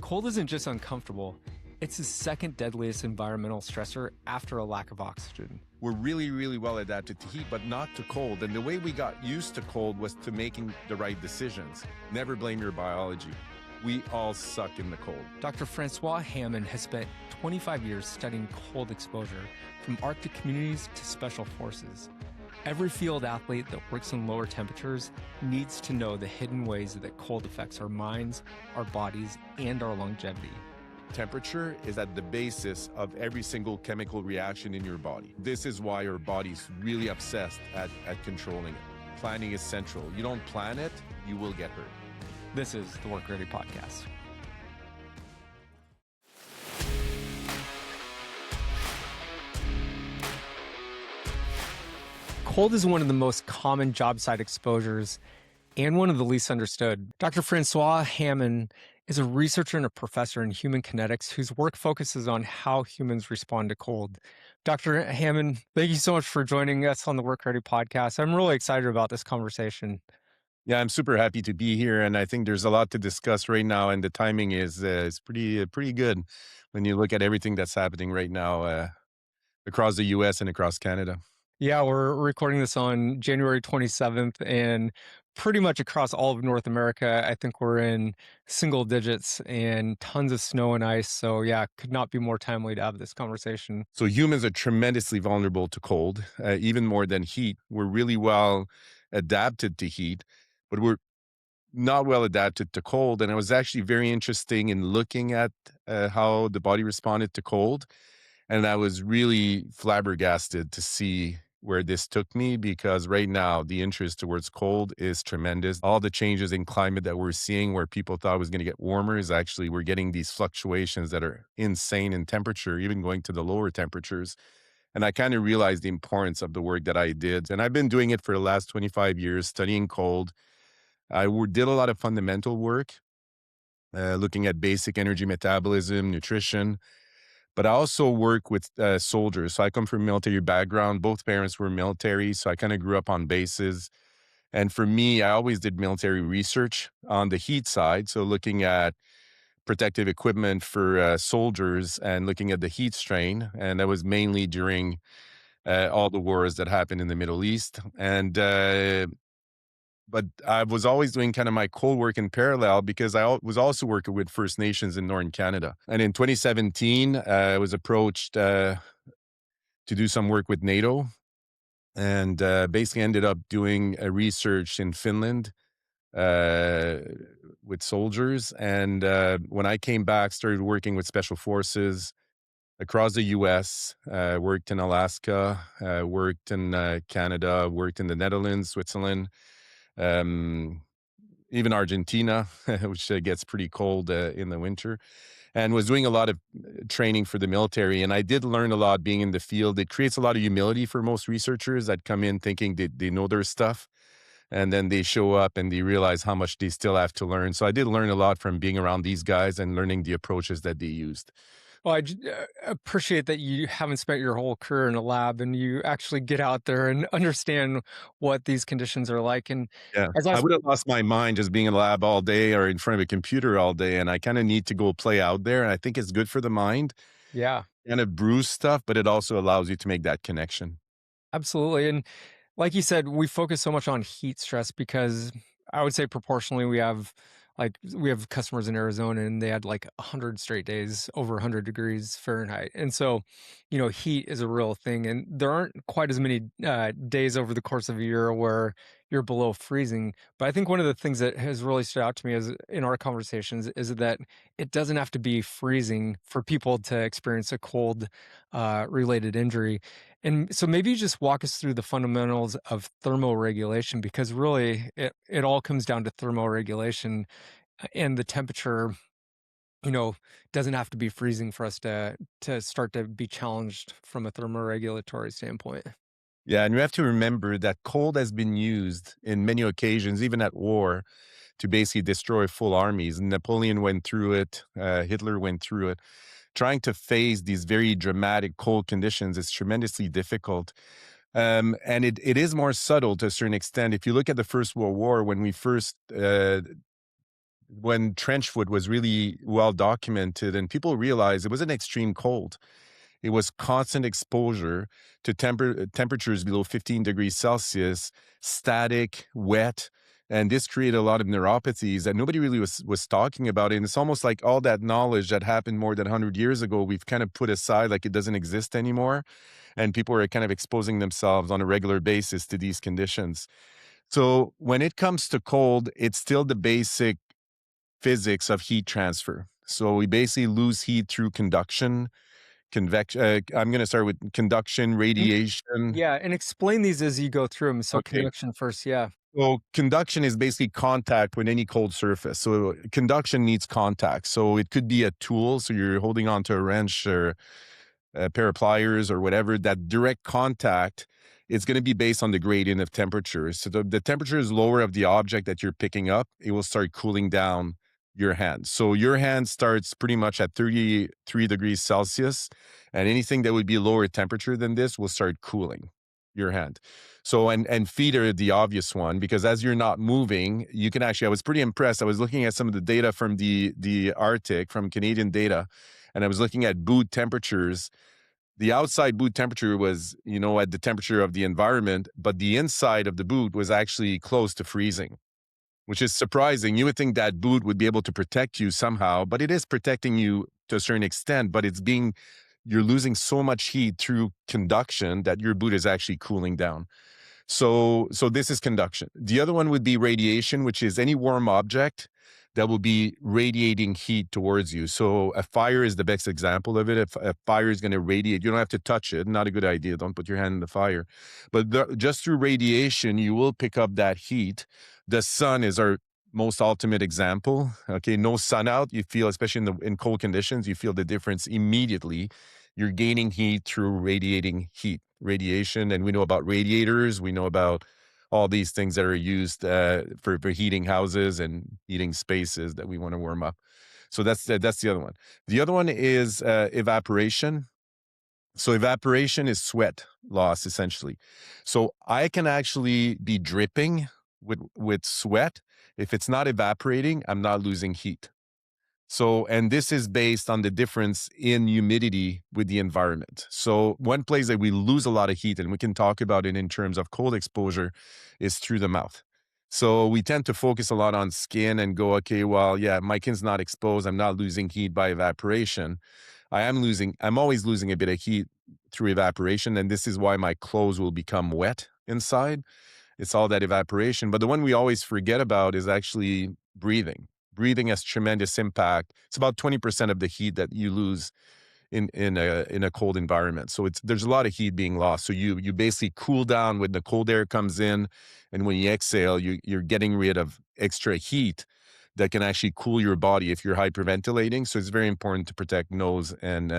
Cold isn't just uncomfortable, it's the second deadliest environmental stressor after a lack of oxygen. We're really, really well adapted to heat, but not to cold. And the way we got used to cold was to making the right decisions. Never blame your biology. We all suck in the cold. Dr. François Hammond has spent 25 years studying cold exposure, from Arctic communities to special forces. Every field athlete that works in lower temperatures needs to know the hidden ways that cold affects our minds, our bodies, and our longevity. Temperature is at the basis of every single chemical reaction in your body. This is why your body's really obsessed at controlling it. Planning is central. You don't plan it, you will get hurt. This is the WorkReady podcast. Cold is one of the most common job site exposures and one of the least understood. Dr. François Hammond is a researcher and a professor in human kinetics whose work focuses on how humans respond to cold. Dr. Hammond, thank you so much for joining us on the WorkReady podcast. I'm really excited about this conversation. Yeah, I'm super happy to be here, and I think there's a lot to discuss right now, and the timing is pretty good when you look at everything that's happening right now across the U.S. and across Canada. Yeah, we're recording this on January 27th, and pretty much across all of North America, I think we're in single digits and tons of snow and ice. So yeah, could not be more timely to have this conversation. So humans are tremendously vulnerable to cold, even more than heat. We're really well adapted to heat, but we're not well adapted to cold. And it was actually very interesting in looking at how the body responded to cold. And I was really flabbergasted to see where this took me, because right now the interest towards cold is tremendous. All the changes in climate that we're seeing, where people thought it was going to get warmer, is actually we're getting these fluctuations that are insane in temperature, even going to the lower temperatures. And I kind of realized the importance of the work that I did. And I've been doing it for the last 25 years, studying cold. Did a lot of fundamental work, looking at basic energy metabolism, nutrition. But I also work with soldiers. So I come from a military background. Both parents were military, so I kind of grew up on bases. And for me, I always did military research on the heat side. So looking at protective equipment for soldiers and looking at the heat strain. And that was mainly during all the wars that happened in the Middle East. But I was always doing kind of my cold work in parallel, because I was also working with First Nations in Northern Canada. And in 2017, I was approached to do some work with NATO, and basically ended up doing a research in Finland with soldiers. And when I came back, started working with special forces across the U.S., worked in Alaska, worked in Canada, worked in the Netherlands, Switzerland, even Argentina, which gets pretty cold in the winter, and was doing a lot of training for the military. And I did learn a lot being in the field. It creates a lot of humility for most researchers that come in thinking they know their stuff, and then they show up and they realize how much they still have to learn. So I did learn a lot from being around these guys and learning the approaches that they used. Well, I appreciate that you haven't spent your whole career in a lab and you actually get out there and understand what these conditions are like. And Yeah, as I I was, would have lost my mind just being in a lab all day or in front of a computer all day. And I kind of need to go play out there. And I think it's good for the mind, yeah, kind of bruise stuff, but it also allows you to make that connection. absolutely. And like you said, we focus so much on heat stress because I would say proportionally we have customers in Arizona and they had like 100 straight days over 100 degrees Fahrenheit. And so, heat is a real thing, and there aren't quite as many days over the course of a year where you're below freezing. But I think one of the things that has really stood out to me is in our conversations is that it doesn't have to be freezing for people to experience a cold related injury. And so maybe you just walk us through the fundamentals of thermoregulation, because really it all comes down to thermoregulation, and the temperature, doesn't have to be freezing for us to start to be challenged from a thermoregulatory standpoint. Yeah, and you have to remember that cold has been used in many occasions, even at war, to basically destroy full armies. Napoleon went through it, Hitler went through it. Trying to face these very dramatic cold conditions is tremendously difficult. And it is more subtle to a certain extent. If you look at the First World War, when we first when trench foot was really well documented and people realized it was an extreme cold. It was constant exposure to temperatures below 15 degrees Celsius, static, wet, and this created a lot of neuropathies that nobody really was talking about. And it's almost like all that knowledge that happened more than 100 years ago, we've kind of put aside like it doesn't exist anymore. And people are kind of exposing themselves on a regular basis to these conditions. So when it comes to cold, it's still the basic physics of heat transfer. So we basically lose heat through conduction, convection. I'm going to start with conduction, And radiation. yeah, and explain these as you go through them. So Okay. conduction first, yeah. Well, conduction is basically contact with any cold surface. So conduction needs contact. So it could be a tool. So you're holding onto a wrench or a pair of pliers or whatever, that direct contact is going to be based on the gradient of temperature. So the temperature is lower of the object that you're picking up, it will start cooling down your hand. So your hand starts pretty much at 33 degrees Celsius, and anything that would be lower temperature than this will start cooling your hand. So and feet are the obvious one because as you're not moving, you can actually I was pretty impressed. I was looking at some of the data from the Arctic, from Canadian data, and I was looking at boot temperatures. The outside boot temperature was, at the temperature of the environment, but the inside of the boot was actually close to freezing, which is surprising. You would think that boot would be able to protect you somehow, but it is protecting you to a certain extent, but you're losing so much heat through conduction that your boot is actually cooling down. So this is conduction. The other one would be radiation, which is any warm object that will be radiating heat towards you. So a fire is the best example of it. If a fire is going to radiate, you don't have to touch it. Not a good idea. Don't put your hand in the fire. But just through radiation, you will pick up that heat. The sun is our most ultimate example. Okay, no sun out. You feel, especially in cold conditions, you feel the difference immediately. You're gaining heat through radiating heat, radiation, and we know about radiators. We know about all these things that are used for heating houses and heating spaces that we want to warm up. So that's the other one. The other one is evaporation. So evaporation is sweat loss essentially. So I can actually be dripping with sweat. If it's not evaporating, I'm not losing heat. So, and this is based on the difference in humidity with the environment. So, one place that we lose a lot of heat, and we can talk about it in terms of cold exposure, is through the mouth. So, we tend to focus a lot on skin and go, okay, well, yeah, my skin's not exposed. I'm not losing heat by evaporation. I'm always losing a bit of heat through evaporation. And this is why my clothes will become wet inside. It's all that evaporation. But the one we always forget about is actually breathing. Breathing has tremendous impact. It's about 20% of the heat that you lose in a cold environment. So there's a lot of heat being lost. So you basically cool down when the cold air comes in, and when you exhale, you're getting rid of extra heat that can actually cool your body if you're hyperventilating. So it's very important to protect nose and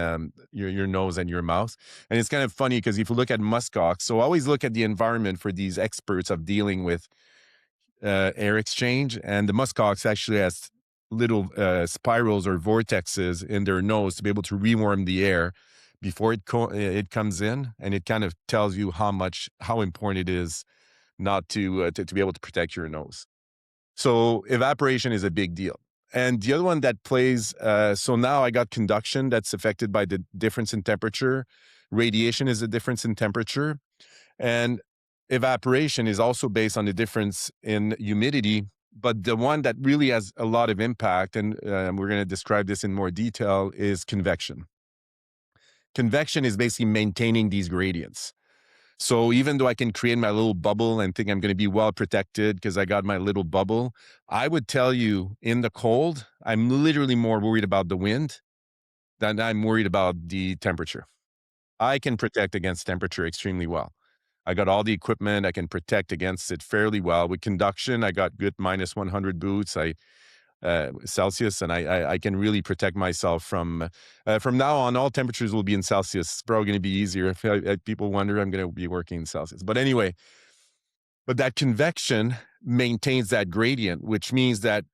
your nose and your mouth. And it's kind of funny because if you look at muskox, so always look at the environment for these experts of dealing with air exchange, and the muskox actually has little spirals or vortexes in their nose to be able to rewarm the air before it comes in, and it kind of tells you how important it is not to be able to protect your nose. So evaporation is a big deal. And the other one that plays, so now I got conduction that's affected by the difference in temperature. Radiation is a difference in temperature. And evaporation is also based on the difference in humidity. But the one that really has a lot of impact, and we're going to describe this in more detail, is convection. Convection is basically maintaining these gradients. So even though I can create my little bubble and think I'm going to be well protected because I got my little bubble, I would tell you in the cold, I'm literally more worried about the wind than I'm worried about the temperature. I can protect against temperature extremely well. I got all the equipment. I can protect against it fairly well. With conduction, I got good minus 100 boots. Celsius, and I can really protect myself from now on. All temperatures will be in Celsius. It's probably going to be easier. If people wonder, I'm going to be working in Celsius. But anyway, but that convection maintains that gradient, which means that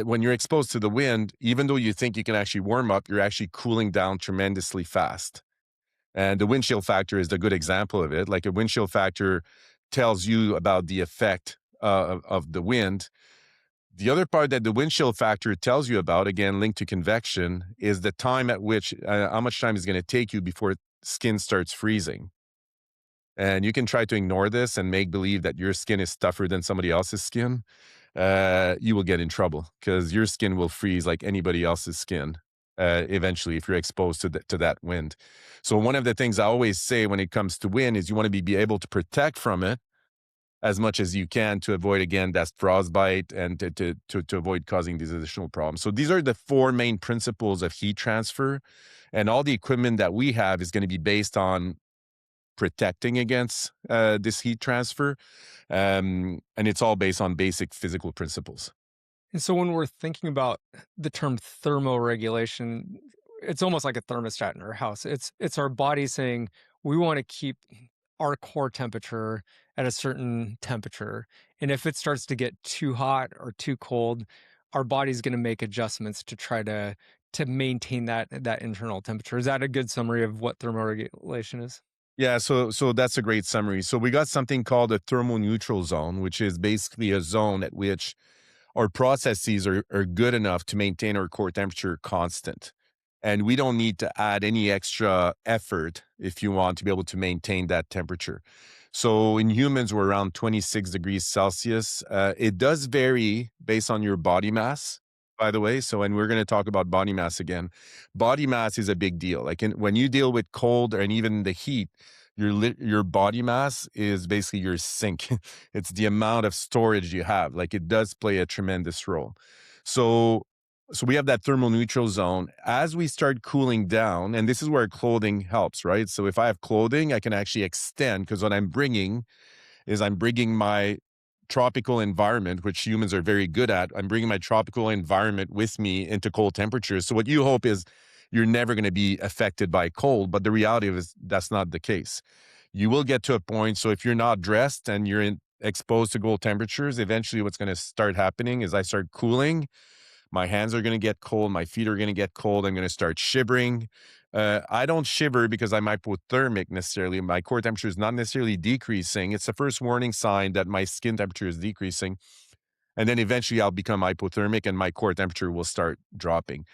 when you're exposed to the wind, even though you think you can actually warm up, you're actually cooling down tremendously fast. And the windshield factor is a good example of it. Like a windshield factor tells you about the effect of the wind. The other part that the windshield factor tells you about, again, linked to convection, is the time at which, how much time is going to take you before skin starts freezing. And you can try to ignore this and make believe that your skin is tougher than somebody else's skin. You will get in trouble because your skin will freeze like anybody else's skin eventually if you're exposed to that wind. So, one of the things I always say when it comes to wind is you want to be able to protect from it as much as you can to avoid, again, that frostbite and to avoid causing these additional problems. So, these are the four main principles of heat transfer. And all the equipment that we have is going to be based on protecting against this heat transfer. And it's all based on basic physical principles. And so when we're thinking about the term thermoregulation, it's almost like a thermostat in our house. It's our body saying we want to keep our core temperature at a certain temperature. And if it starts to get too hot or too cold, our body's going to make adjustments to try to maintain that internal temperature. Is that a good summary of what thermoregulation is? Yeah, so that's a great summary. So we got something called a thermoneutral zone, which is basically a zone at which our processes are good enough to maintain our core temperature constant. And we don't need to add any extra effort if you want to be able to maintain that temperature. So in humans, we're around 26 degrees Celsius. It does vary based on your body mass, by the way. So, and we're going to talk about body mass again. Body mass is a big deal. When you deal with cold and even the heat, your body mass is basically your sink. It's the amount of storage you have. Like it does play a tremendous role. So so we have that thermal neutral zone. As we start cooling down, and this is where clothing helps, right? So if I have clothing, I can actually extend because what I'm bringing my tropical environment, which humans are very good at. I'm bringing my tropical environment with me into cold temperatures. So what you hope is you're never going to be affected by cold, but the reality is that's not the case. You will get to a point. So if you're not dressed and exposed to cold temperatures, eventually what's going to start happening is I start cooling. My hands are going to get cold. My feet are going to get cold. I'm going to start shivering. I don't shiver because I'm hypothermic necessarily. My core temperature is not necessarily decreasing. It's the first warning sign that my skin temperature is decreasing. And then eventually I'll become hypothermic and my core temperature will start dropping.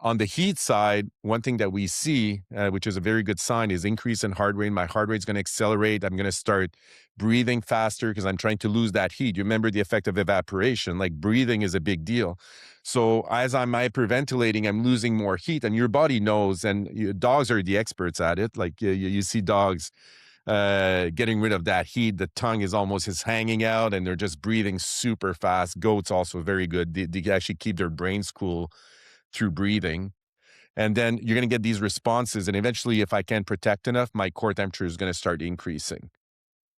On the heat side, one thing that we see, which is a very good sign, is increase in heart rate. My heart rate is going to accelerate. I'm going to start breathing faster because I'm trying to lose that heat. You remember the effect of evaporation, like breathing is a big deal. So as I'm hyperventilating, I'm losing more heat and your body knows, and dogs are the experts at it. Like you see dogs getting rid of that heat. The tongue is almost is hanging out and they're just breathing super fast. Goats also very good. They actually keep their brains cool through breathing. And then you're going to get these responses. And eventually, if I can protect enough, my core temperature is going to start increasing.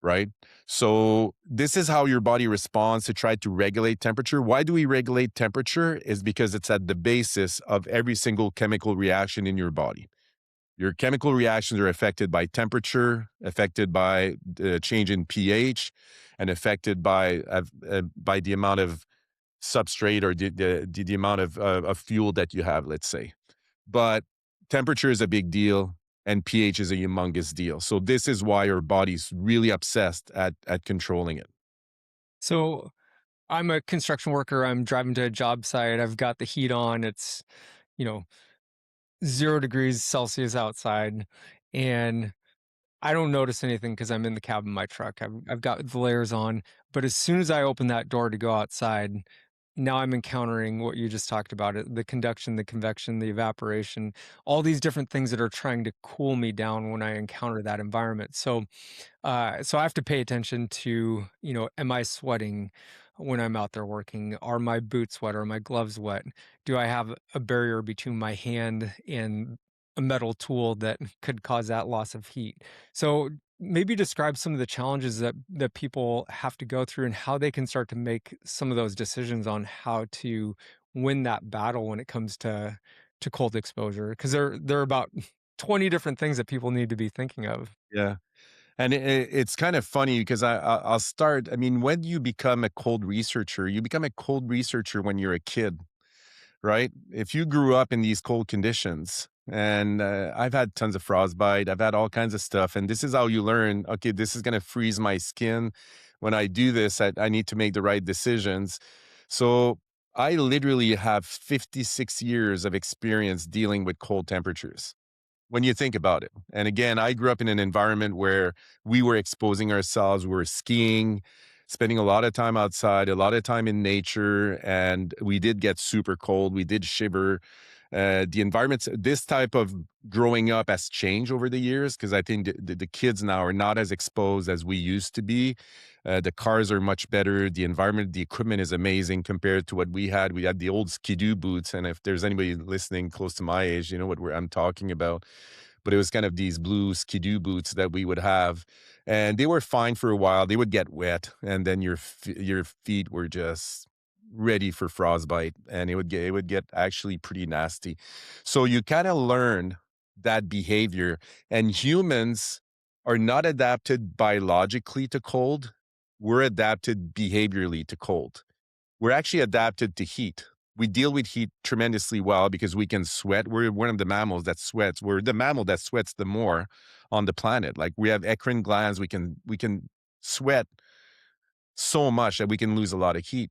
Right. So this is how your body responds to try to regulate temperature. Why do we regulate temperature? Is because it's at the basis of every single chemical reaction in your body. Your chemical reactions are affected by temperature, affected by the change in pH, and affected by the amount of substrate or the amount of fuel that you have, let's say. But temperature is a big deal and pH is a humongous deal. So this is why our body's really obsessed at controlling it. So I'm a construction worker. I'm driving to a job site. I've got the heat on. It's, you know, 0 degrees Celsius outside, and I don't notice anything because 'cause I'm in the cab of my truck. I've got the layers on, but as soon as I open that door to go outside, now I'm encountering what you just talked about, the conduction, the convection, the evaporation, all these different things that are trying to cool me down when I encounter that environment. So I have to pay attention to, am I sweating when I'm out there working? Are my boots wet? Are my gloves wet? Do I have a barrier between my hand and a metal tool that could cause that loss of heat? So maybe describe some of the challenges that people have to go through and how they can start to make some of those decisions on how to win that battle when it comes to cold exposure. Because there are about 20 different things that people need to be thinking of. Yeah. And it's kind of funny because I'll start. I mean, when you become a cold researcher, you become a cold researcher when you're a kid, right? If you grew up in these cold conditions, and I've had tons of frostbite, I've had all kinds of stuff, and this is how you learn. Okay, this is going to freeze my skin. When I do this, I need to make the right decisions. So I literally have 56 years of experience dealing with cold temperatures when you think about it. And again, I grew up in an environment where we were exposing ourselves, we were skiing, spending a lot of time outside, a lot of time in nature, and we did get super cold. We did shiver. The environments, this type of growing up has changed over the years because I think the kids now are not as exposed as we used to be. The cars are much better. The environment, the equipment is amazing compared to what we had. We had the old skidoo boots, and if there's anybody listening close to my age, you know what I'm talking about. But it was kind of these blue skidoo boots that we would have, and they were fine for a while. They would get wet, and then your feet were just ready for frostbite, and it would get actually pretty nasty. So you kind of learn that behavior, and humans are not adapted biologically to cold. We're adapted behaviorally to cold. We're actually adapted to heat. We deal with heat tremendously well because we can sweat. We're one of the mammals that sweats. We're the mammal that sweats the more on the planet. Like we have eccrine glands. We can sweat so much that we can lose a lot of heat.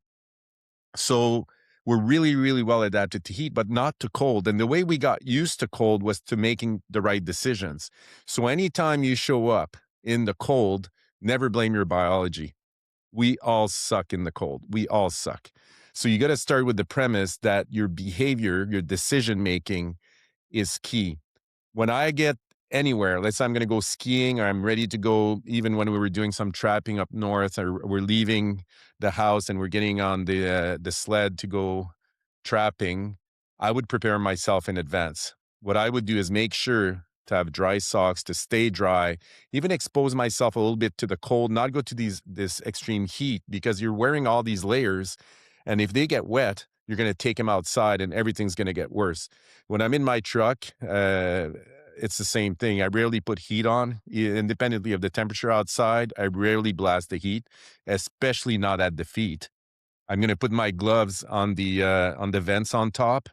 So we're really, really well adapted to heat, but not to cold. And the way we got used to cold was to making the right decisions. So anytime you show up in the cold, never blame your biology. We all suck in the cold. We all suck. So you got to start with the premise that your behavior, your decision making is key. When I get anywhere, let's say I'm going to go skiing or I'm ready to go, even when we were doing some trapping up north or we're leaving the house and we're getting on the sled to go trapping, I would prepare myself in advance. What I would do is make sure to have dry socks, to stay dry, even expose myself a little bit to the cold, not go to this extreme heat because you're wearing all these layers. And if they get wet, you're going to take them outside and everything's going to get worse. When I'm in my truck, it's the same thing. I rarely put heat on, independently of the temperature outside. I rarely blast the heat, especially not at the feet. I'm going to put my gloves on the vents on top,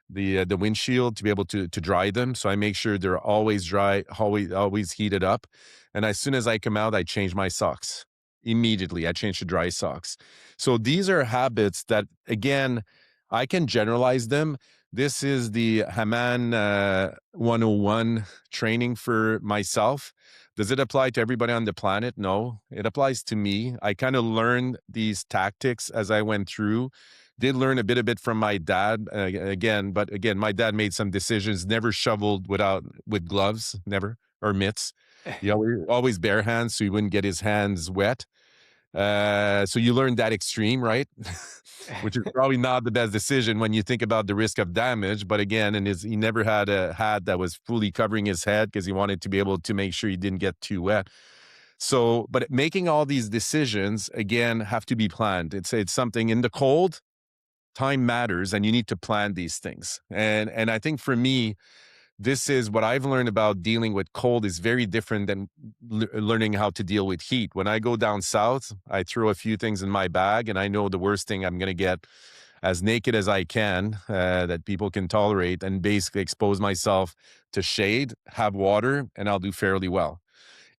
the windshield to be able to dry them. So I make sure they're always dry, always heated up. And as soon as I come out, I change my socks immediately. I change to dry socks. So these are habits that, again, I can generalize them. This is the Hammond 101 training for myself. Does it apply to everybody on the planet? No, it applies to me. I kind of learned these tactics as I went through. Did learn a bit from my dad again, but again, my dad made some decisions. Never shoveled with gloves, never, or mitts. You know, always bare hands, so he wouldn't get his hands wet. So you learn that extreme, right? Which is probably not the best decision when you think about the risk of damage. But again, he never had a hat that was fully covering his head because he wanted to be able to make sure he didn't get too wet. So, but making all these decisions again have to be planned. It's something in the cold. Time matters, and you need to plan these things. And I think for me, this is what I've learned about dealing with cold is very different than learning how to deal with heat. When I go down south, I throw a few things in my bag, and I know the worst thing I'm going to get as naked as I can that people can tolerate, and basically expose myself to shade, have water, and I'll do fairly well.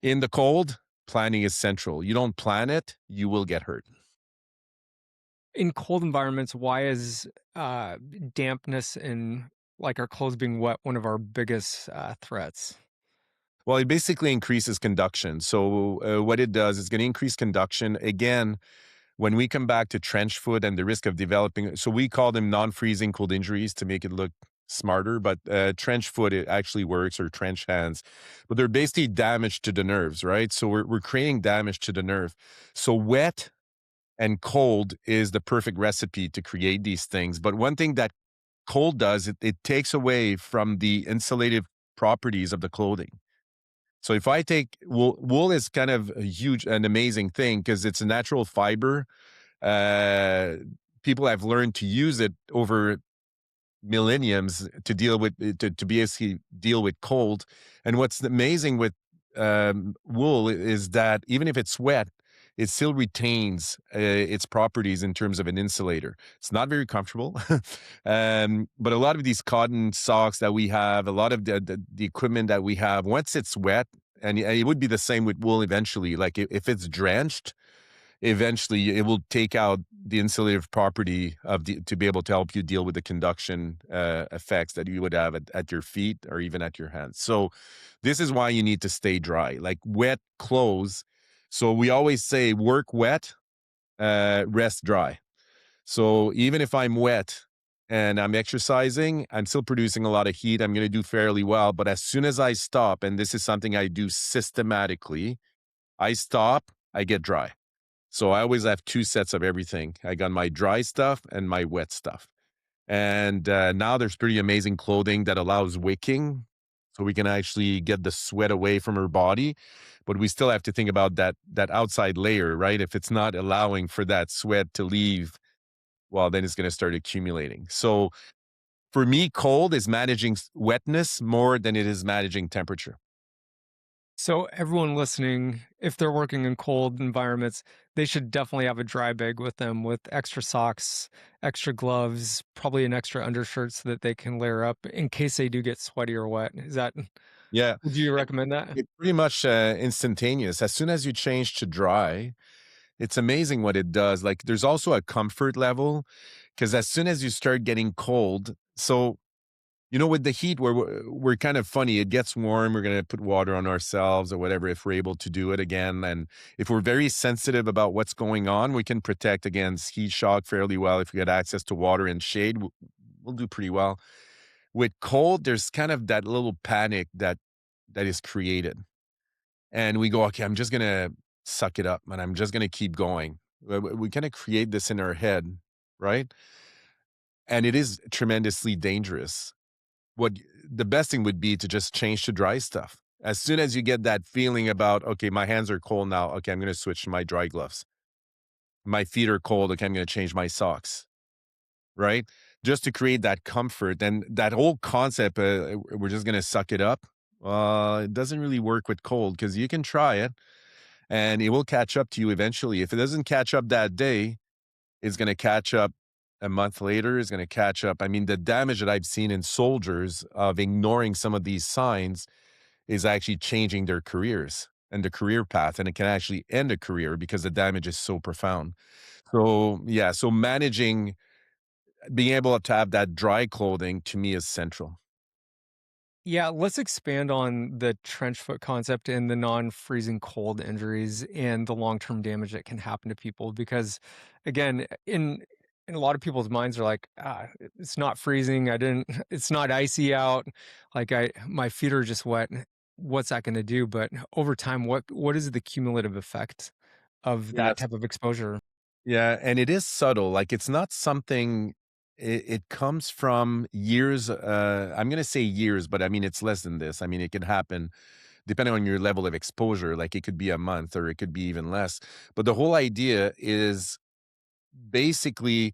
In the cold, planning is central. You don't plan it, you will get hurt. In cold environments, why is dampness and like our clothes being wet one of our biggest threats? Well, it basically increases conduction. So what it does is going to increase conduction. Again, when we come back to trench foot and the risk of developing, so we call them non-freezing cold injuries to make it look smarter, but trench foot, it actually works, or trench hands, but they're basically damage to the nerves, right? So we're creating damage to the nerve. So wet and cold is the perfect recipe to create these things. But one thing that cold does, it takes away from the insulative properties of the clothing. So if I take wool is kind of a huge and amazing thing because it's a natural fiber. Uh, People have learned to use it over millenniums to deal with to basically deal with cold. And what's amazing with wool is that even if it's wet, it still retains its properties in terms of an insulator. It's not very comfortable, but a lot of these cotton socks that we have, a lot of the equipment that we have, once it's wet, and it would be the same with wool eventually. Like if it's drenched, eventually it will take out the insulative property of the to be able to help you deal with the conduction effects that you would have at your feet or even at your hands. So this is why you need to stay dry, like wet clothes. So we always say work wet, rest dry. So even if I'm wet and I'm exercising, I'm still producing a lot of heat. I'm going to do fairly well. But as soon as I stop, and this is something I do systematically, I stop, I get dry. So I always have 2 sets of everything. I got my dry stuff and my wet stuff. And, now there's pretty amazing clothing that allows wicking, so we can actually get the sweat away from our body, but we still have to think about that outside layer, right? If it's not allowing for that sweat to leave, well, then it's gonna start accumulating. So, for me, cold is managing wetness more than it is managing temperature. So everyone listening, if they're working in cold environments, they should definitely have a dry bag with them with extra socks, extra gloves, probably an extra undershirt so that they can layer up in case they do get sweaty or wet. Is that Yeah. would you recommend that? It's pretty much, instantaneous. As soon as you change to dry, it's amazing what it does. Like, there's also a comfort level, because as soon as you start getting cold, so, with the heat, we're kind of funny. It gets warm, we're gonna put water on ourselves or whatever if we're able to do it again, and if we're very sensitive about what's going on, we can protect against heat shock fairly well. If we get access to water and shade, we'll do pretty well. With cold, there's kind of that little panic that is created. And we go, "Okay, I'm just gonna suck it up, and I'm just gonna keep going." We kinda create this in our head, right? And it is tremendously dangerous. What the best thing would be to just change to dry stuff. As soon as you get that feeling about, "Okay, my hands are cold now. Okay, I'm gonna switch to my dry gloves. My feet are cold. Okay, I'm gonna change my socks." Right? Just to create that comfort, and that whole concept, we're just gonna suck it up, it doesn't really work with cold because you can try it and it will catch up to you eventually. If it doesn't catch up that day, it's going to catch up a month later, it's going to catch up. I mean, the damage that I've seen in soldiers of ignoring some of these signs is actually changing their careers and the career path. And it can actually end a career because the damage is so profound. So, yeah, so managing being able to have that dry clothing to me is central. Yeah, let's expand on the trench foot concept and the non-freezing cold injuries and the long-term damage that can happen to people because again, in a lot of people's minds are like, it's not freezing. I didn't it's not icy out. Like my feet are just wet. What's that going to do? But over time, what is the cumulative effect of that Yes. type of exposure? Yeah, and it is subtle. Like it's not something it comes from years, I'm gonna say years, but I mean it's less than this. I mean, it could happen depending on your level of exposure, like it could be a month or it could be even less. But the whole idea is basically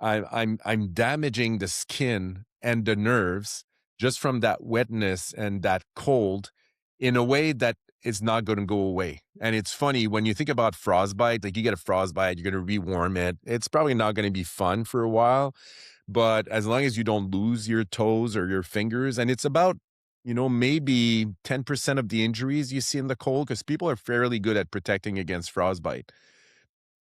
I'm damaging the skin and the nerves just from that wetness and that cold in a way that is not going to go away. And it's funny when you think about frostbite, like you get a frostbite, you're going to rewarm it. It's probably not going to be fun for a while, but as long as you don't lose your toes or your fingers, and it's about maybe 10% of the injuries you see in the cold because people are fairly good at protecting against frostbite.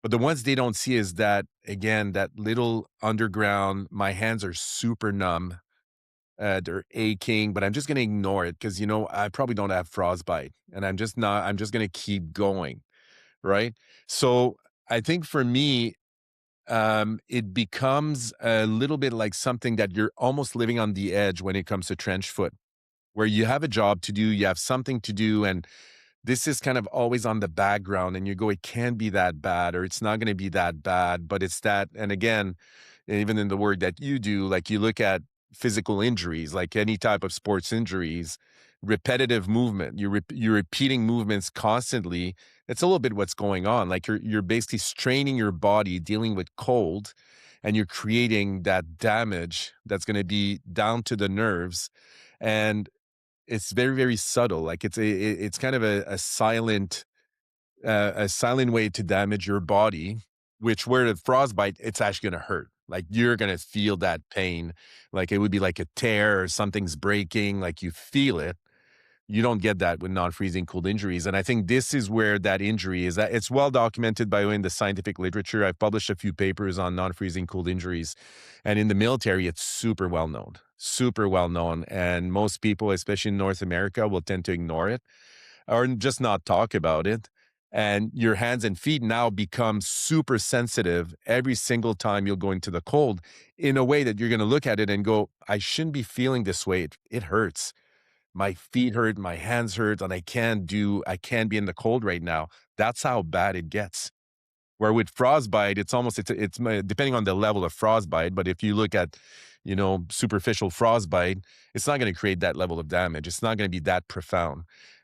But the ones they don't see is that, again, that little underground, my hands are super numb, they're aching, but I'm just gonna ignore it because, I probably don't have frostbite, and I'm just gonna keep going, right? So, I think for me, it becomes a little bit like something that you're almost living on the edge when it comes to trench foot, where you have a job to do, you have something to do, and this is kind of always on the background and you go, it can't be that bad or it's not going to be that bad, but it's that. And again, even in the work that you do, like you look at physical injuries, like any type of sports injuries, repetitive movement, you're repeating movements constantly. It's a little bit what's going on. Like you're basically straining your body, dealing with cold, and you're creating that damage that's going to be down to the nerves. And it's very, very subtle, like, it's kind of a silent way to damage your body, which where the frostbite, it's actually gonna hurt. Like, you're gonna feel that pain, like, it would be like a tear or something's breaking, like, you feel it, You don't get that with non-freezing cold injuries, and I think this is where that injury is. That it's well documented, by the way, in the scientific literature. I've published a few papers on non-freezing cold injuries, and in the military, it's super well known, and most people, especially in North America, will tend to ignore it or just not talk about it. And your hands and feet now become super sensitive every single time you'll go into the cold in a way that you're going to look at it and go, I shouldn't be feeling this way. It hurts. My feet hurt, my hands hurt, and I can't be in the cold right now. That's how bad it gets. Where with frostbite, depending on the level of frostbite, but if you look at, superficial frostbite, it's not gonna create that level of damage. It's not gonna be that profound.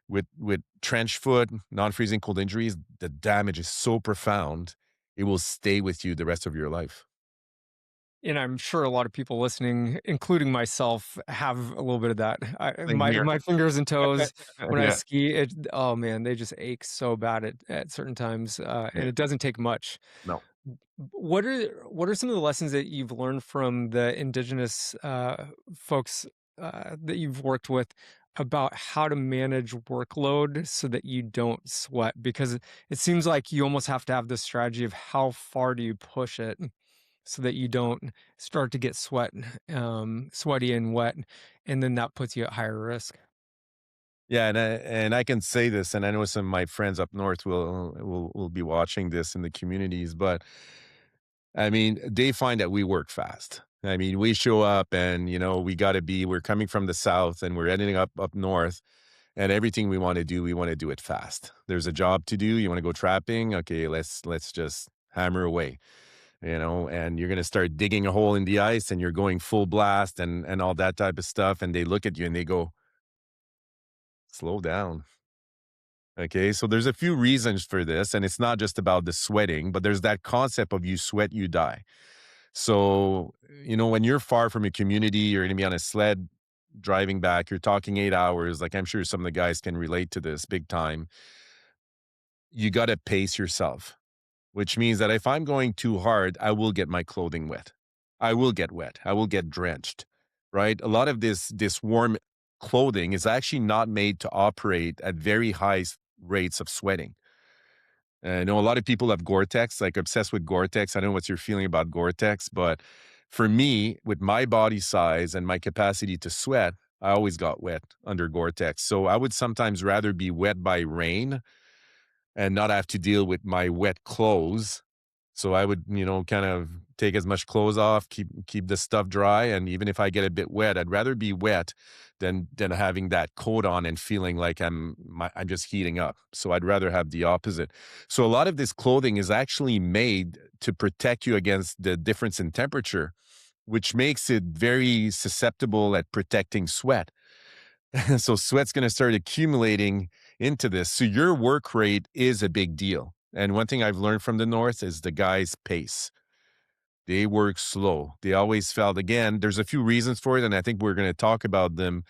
With trench foot, non-freezing cold injuries, the damage is so profound, it will stay with you the rest of your life. And I'm sure a lot of people listening, including myself, have a little bit of that. Same here. My fingers and toes when I Yeah, ski, oh man, they just ache so bad at certain times, and yeah, it doesn't take much. no. What are some of the lessons that you've learned from the Indigenous folks that you've worked with about how to manage workload so that you don't sweat? Because it seems like you almost have to have this strategy of how far do you push it so that you don't start to get sweaty and wet, and then that puts you at higher risk. Yeah, and I can say this, and I know some of my friends up north will be watching this in the communities, but I mean, they find that we work fast. I mean, we show up and, we're coming from the south and we're ending up north, and everything we want to do, we want to do it fast. There's a job to do. You want to go trapping? Okay, let's just hammer away, and you're going to start digging a hole in the ice and you're going full blast and all that type of stuff. And they look at you and they go, slow down. Okay, so there's a few reasons for this, and it's not just about the sweating, but there's that concept of you sweat, you die. So, when you're far from a community, you're going to be on a sled driving back, you're talking 8 hours. Like I'm sure some of the guys can relate to this big time. You got to pace yourself, which means that if I'm going too hard, I will get my clothing wet. I will get wet. I will get drenched, right? A lot of this warm clothing is actually not made to operate at very high rates of sweating. I know a lot of people have Gore-Tex, like obsessed with Gore-Tex. I don't know what's your feeling about Gore-Tex, but for me, with my body size and my capacity to sweat, I always got wet under Gore-Tex. So I would sometimes rather be wet by rain and not have to deal with my wet clothes. So I would, kind of take as much clothes off, keep the stuff dry, and even if I get a bit wet, I'd rather be wet than having that coat on and feeling like I'm just heating up. So I'd rather have the opposite. So a lot of this clothing is actually made to protect you against the difference in temperature, which makes it very susceptible at protecting sweat. So sweat's going to start accumulating into this. So your work rate is a big deal. And one thing I've learned from the North is the guys' pace. They work slow. They always felt, again, there's a few reasons for it, and I think we're going to talk about them.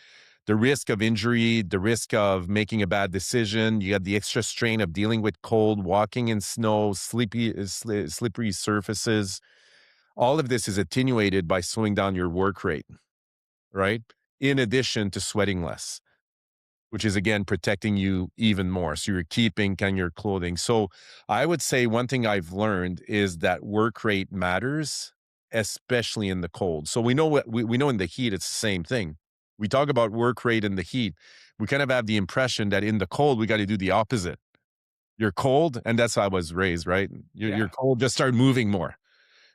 The risk of injury, the risk of making a bad decision. You got the extra strain of dealing with cold, walking in snow, slippery surfaces. All of this is attenuated by slowing down your work rate, right? In addition to sweating less, which is again protecting you even more. So you're keeping kind of your clothing. So I would say one thing I've learned is that work rate matters, especially in the cold. So we know in the heat, it's the same thing. We talk about work rate in the heat. We kind of have the impression that in the cold, we got to do the opposite. You're cold, and that's how I was raised, right? You're Yeah. cold, just start moving more.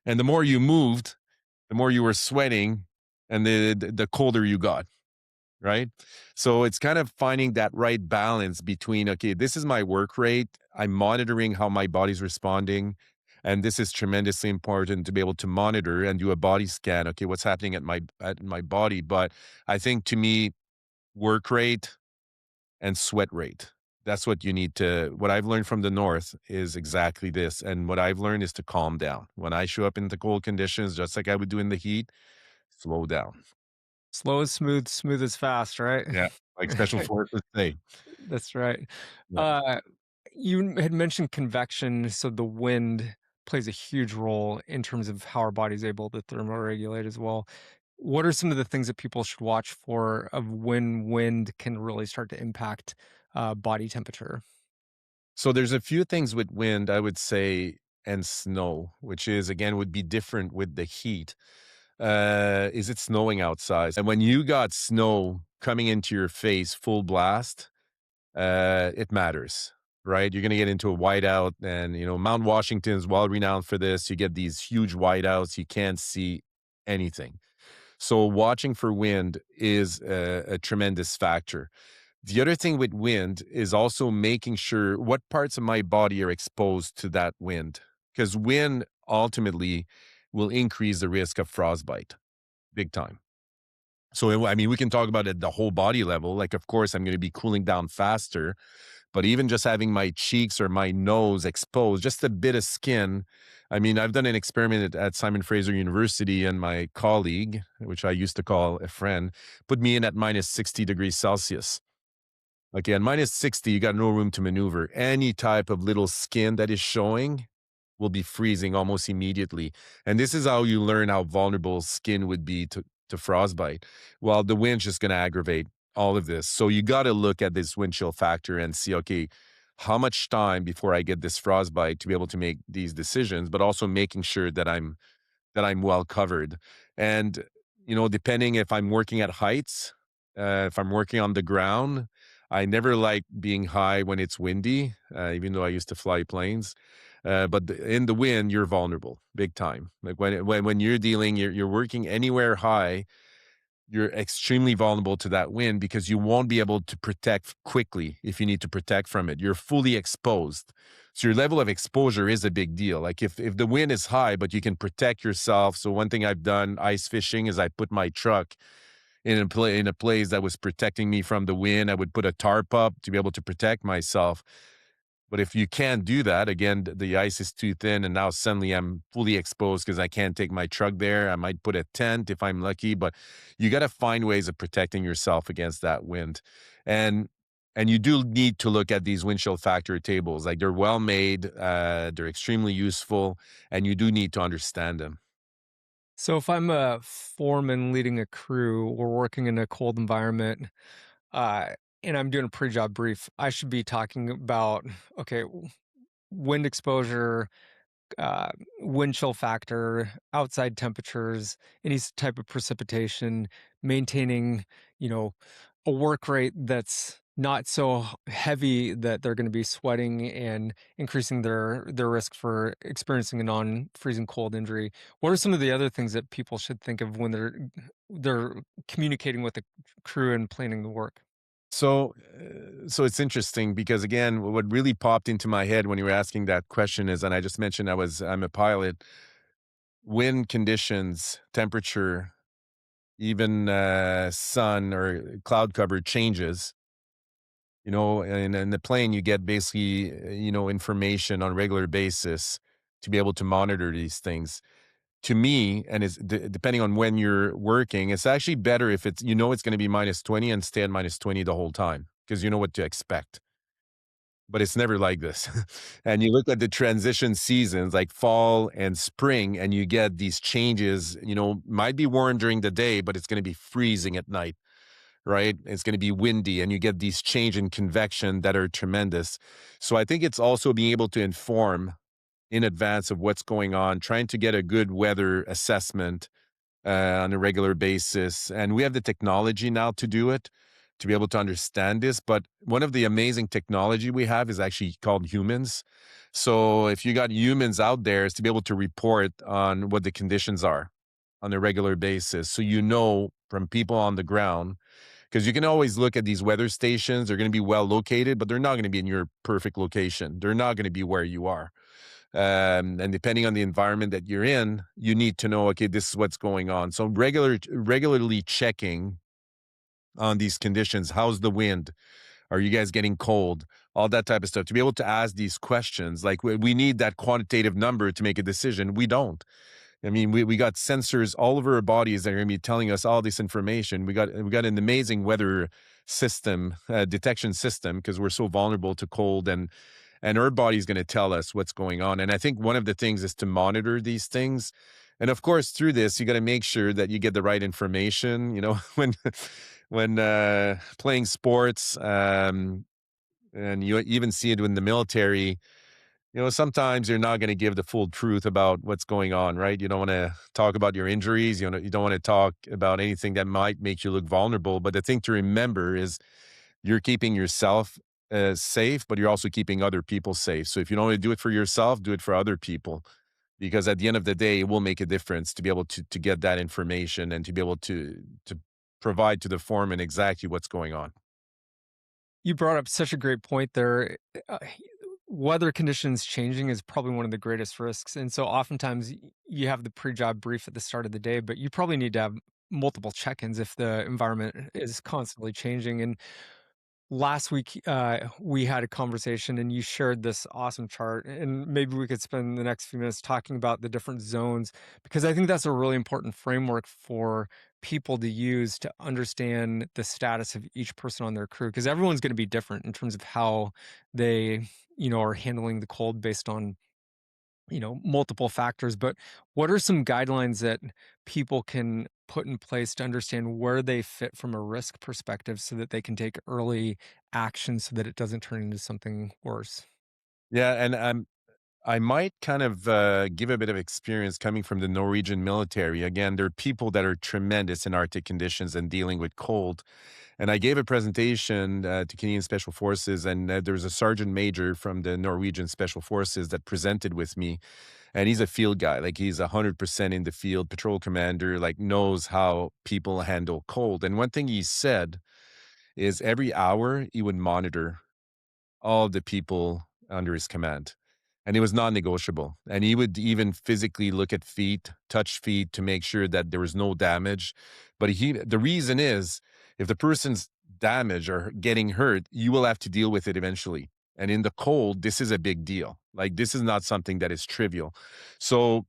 And the more you moved, the more you were sweating, and the colder you got, right? So it's kind of finding that right balance between, okay, this is my work rate. I'm monitoring how my body's responding. And this is tremendously important to be able to monitor and do a body scan. Okay, what's happening at my body? But I think to me, work rate and sweat rate. That's what you need to. What I've learned from the North is exactly this. And what I've learned is to calm down. When I show up in the cold conditions, just like I would do in the heat, slow down. Slow is smooth, smooth is fast, right? Yeah. Like special forces say. That's right. Yeah. Uh, you had mentioned convection, so the wind plays a huge role in terms of how our body's able to thermoregulate as well. what are some of the things that people should watch for of when wind can really start to impact body temperature? So there's a few things with wind, I would say, and snow, which is again would be different with the heat. Is it snowing outside? And when you got snow coming into your face full blast, it matters, right? You're going to get into a whiteout, and Mount Washington is well renowned for this. You get these huge whiteouts, you can't see anything. So watching for wind is a tremendous factor. The other thing with wind is also making sure what parts of my body are exposed to that wind, because wind ultimately will increase the risk of frostbite big time. So, I mean, we can talk about it at the whole body level. Like, of course, I'm going to be cooling down faster, but even just having my cheeks or my nose exposed, just a bit of skin. I mean, I've done an experiment at Simon Fraser University, and my colleague, which I used to call a friend, put me in at minus 60 degrees Celsius. Okay, at minus 60, you got no room to maneuver. Any type of little skin that is showing will be freezing almost immediately. And this is how you learn how vulnerable skin would be to frostbite. Well, the wind's just going to aggravate all of this. So you got to look at this wind chill factor and see, okay, how much time before I get this frostbite to be able to make these decisions, but also making sure that I'm well covered. And, depending if I'm working at heights, if I'm working on the ground, I never like being high when it's windy, even though I used to fly planes. In the wind, you're vulnerable big time. Like when you're dealing, you're working anywhere high, you're extremely vulnerable to that wind because you won't be able to protect quickly if you need to protect from it. You're fully exposed. So your level of exposure is a big deal. Like if the wind is high, but you can protect yourself. So one thing I've done ice fishing is I put my truck in a place that was protecting me from the wind. I would put a tarp up to be able to protect myself. But if you can't do that, again, the ice is too thin, and now suddenly I'm fully exposed because I can't take my truck there. I might put a tent if I'm lucky, but you got to find ways of protecting yourself against that wind. And and you do need to look at these wind chill factor tables. Like they're well made, they're extremely useful, and you do need to understand them. So if I'm a foreman leading a crew, we're working in a cold environment, uh, and I'm doing a pre-job brief, I should be talking about, okay, wind exposure, uh, wind chill factor, outside temperatures, any type of precipitation, maintaining, you know, a work rate that's not so heavy that they're going to be sweating and increasing their risk for experiencing a non-freezing cold injury. What are some of the other things that people should think of when they're communicating with the crew and planning the work? So it's interesting because again, what really popped into my head when you were asking that question is, and I just mentioned I'm a pilot. Wind conditions, temperature, even sun or cloud cover changes. And in the plane, you get basically information on a regular basis to be able to monitor these things. To me, and depending on when you're working, it's actually better if it's going to be minus 20 and stay at minus 20 the whole time because you know what to expect. But it's never like this. And you look at the transition seasons like fall and spring, and you get these changes, might be warm during the day, but it's going to be freezing at night, right? It's going to be windy, and you get these change in convection that are tremendous. So I think it's also being able to inform in advance of what's going on, trying to get a good weather assessment on a regular basis. And we have the technology now to do it, to be able to understand this. But one of the amazing technology we have is actually called humans. So if you got humans out there, is to be able to report on what the conditions are on a regular basis. So from people on the ground, because you can always look at these weather stations, they're going to be well located, but they're not going to be in your perfect location. They're not going to be where you are. And depending on the environment that you're in, you need to know, okay, this is what's going on. So regularly checking on these conditions. How's the wind? Are you guys getting cold? All that type of stuff. To be able to ask these questions, like we need that quantitative number to make a decision. We don't. I mean, we got sensors all over our bodies that are going to be telling us all this information. We got an amazing weather system, detection system, because we're so vulnerable to cold, and our body's going to tell us what's going on. And I think one of the things is to monitor these things. And of course, through this, you got to make sure that you get the right information. When playing sports, and you even see it in the military. Sometimes you're not going to give the full truth about what's going on, right? You don't want to talk about your injuries. You don't want to talk about anything that might make you look vulnerable. But the thing to remember is you're keeping yourself safe, but you're also keeping other people safe. So if you don't want to do it for yourself, do it for other people, because at the end of the day, it will make a difference to be able to get that information and to be able to provide to the foreman exactly what's going on. You brought up such a great point there. Weather conditions changing is probably one of the greatest risks. And so oftentimes you have the pre-job brief at the start of the day, but you probably need to have multiple check-ins if the environment is constantly changing. And last week, we had a conversation and you shared this awesome chart, and maybe we could spend the next few minutes talking about the different zones, because I think that's a really important framework for people to use to understand the status of each person on their crew, because everyone's going to be different in terms of how they, are handling the cold based on, multiple factors. But what are some guidelines that people can put in place to understand where they fit from a risk perspective so that they can take early action so that it doesn't turn into something worse? Yeah, and I might kind of give a bit of experience coming from the Norwegian military. Again, there are people that are tremendous in Arctic conditions and dealing with cold. And I gave a presentation to Canadian Special Forces, and there was a sergeant major from the Norwegian Special Forces that presented with me. And he's a field guy, like he's 100% in the field, patrol commander, like knows how people handle cold. And one thing he said is every hour he would monitor all the people under his command. And it was non-negotiable. And he would even physically look at feet, touch feet to make sure that there was no damage. But the reason is if the person's damaged or getting hurt, you will have to deal with it eventually. And in the cold, this is a big deal. Like this is not something that is trivial. So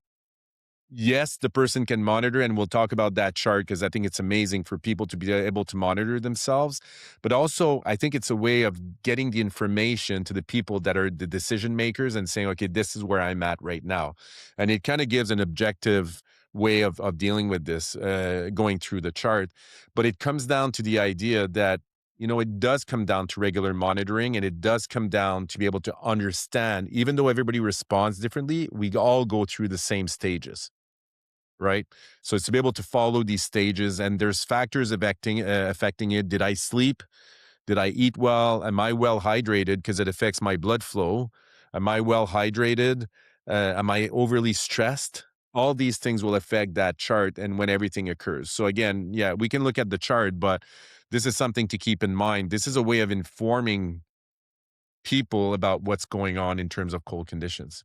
yes, the person can monitor, and we'll talk about that chart because I think it's amazing for people to be able to monitor themselves. But also, I think it's a way of getting the information to the people that are the decision makers and saying, okay, this is where I'm at right now. And it kind of gives an objective way of dealing with this, going through the chart. But it comes down to the idea that it does come down to regular monitoring, and it does come down to be able to understand, even though everybody responds differently, we all go through the same stages, right? So it's to be able to follow these stages, and there's factors affecting it. Did I sleep? Did I eat well? Am I well hydrated? Because it affects my blood flow. Am I well hydrated? Am I overly stressed? All these things will affect that chart and when everything occurs. So again, yeah, we can look at the chart, but this is something to keep in mind. This is a way of informing people about what's going on in terms of cold conditions.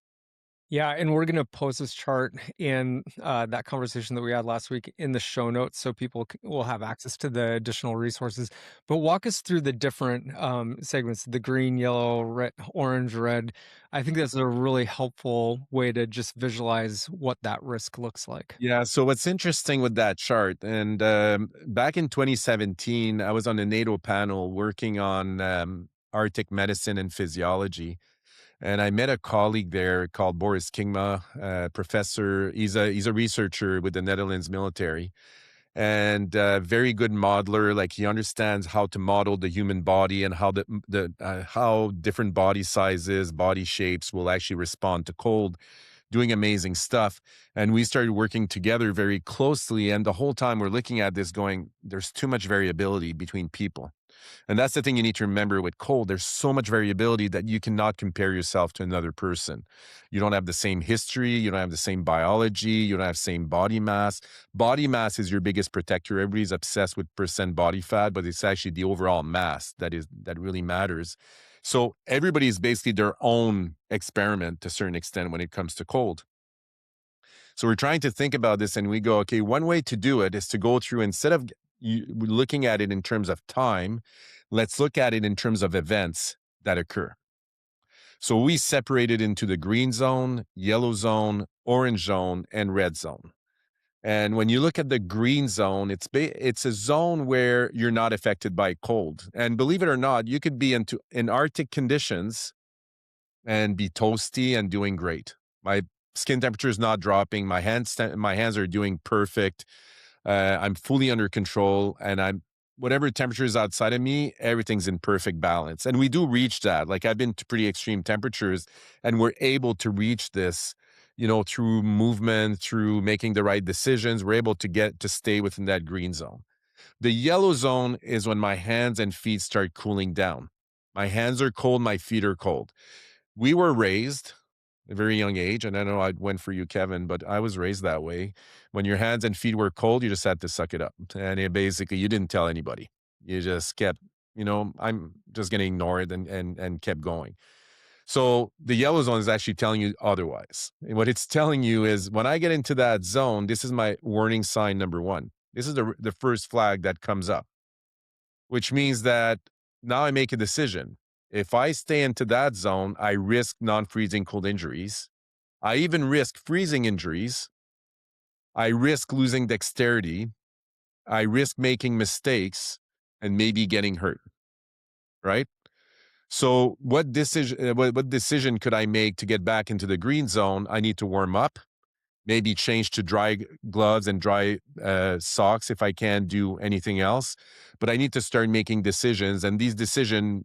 Yeah, and we're gonna post this chart and that conversation that we had last week in the show notes, so people will have access to the additional resources. But walk us through the different segments: the green, yellow, red, orange, red. I think that's a really helpful way to just visualize what that risk looks like. Yeah. So what's interesting with that chart, and back in 2017, I was on a NATO panel working on Arctic medicine and physiology, and I met a colleague there called Boris Kingma, professor. He's a researcher with the Netherlands military, and very good modeler. Like he understands how to model the human body and how how different body sizes, body shapes will actually respond to cold, doing amazing stuff. And we started working together very closely. And the whole time we're looking at this going, there's too much variability between people. And that's the thing you need to remember with cold. There's so much variability that you cannot compare yourself to another person. You don't have the same history. You don't have the same biology. You don't have the same body mass. Body mass is your biggest protector. Everybody's obsessed with percent body fat, but it's actually the overall mass that really matters. So everybody is basically their own experiment to a certain extent when it comes to cold. So we're trying to think about this and we go, okay, one way to do it is to go through, instead of looking at it in terms of time, let's look at it in terms of events that occur. So we separate it into the green zone, yellow zone, orange zone, and red zone. And when you look at the green zone, it's a zone where you're not affected by cold. And believe it or not, you could be in Arctic conditions and be toasty and doing great. My skin temperature is not dropping. My hands are doing perfect. I'm fully under control, and I'm whatever temperature is outside of me, everything's in perfect balance. And we do reach that. Like I've been to pretty extreme temperatures, and we're able to reach this, through movement, through making the right decisions. We're able to get to stay within that green zone. The yellow zone is when my hands and feet start cooling down. My hands are cold, my feet are cold. We were raised at a very young age, and I know I went for you, Kevin, but I was raised that way. When your hands and feet were cold, you just had to suck it up. And you didn't tell anybody. You just kept, I'm just gonna ignore it and kept going. So the yellow zone is actually telling you otherwise. And what it's telling you is when I get into that zone, this is my warning sign number one. This is the first flag that comes up, which means that now I make a decision. If I stay into that zone, I risk non-freezing cold injuries. I even risk freezing injuries. I risk losing dexterity. I risk making mistakes and maybe getting hurt, right? So what decision could I make to get back into the green zone? I need to warm up, maybe change to dry gloves and dry socks if I can't do anything else. But I need to start making decisions, and these decisions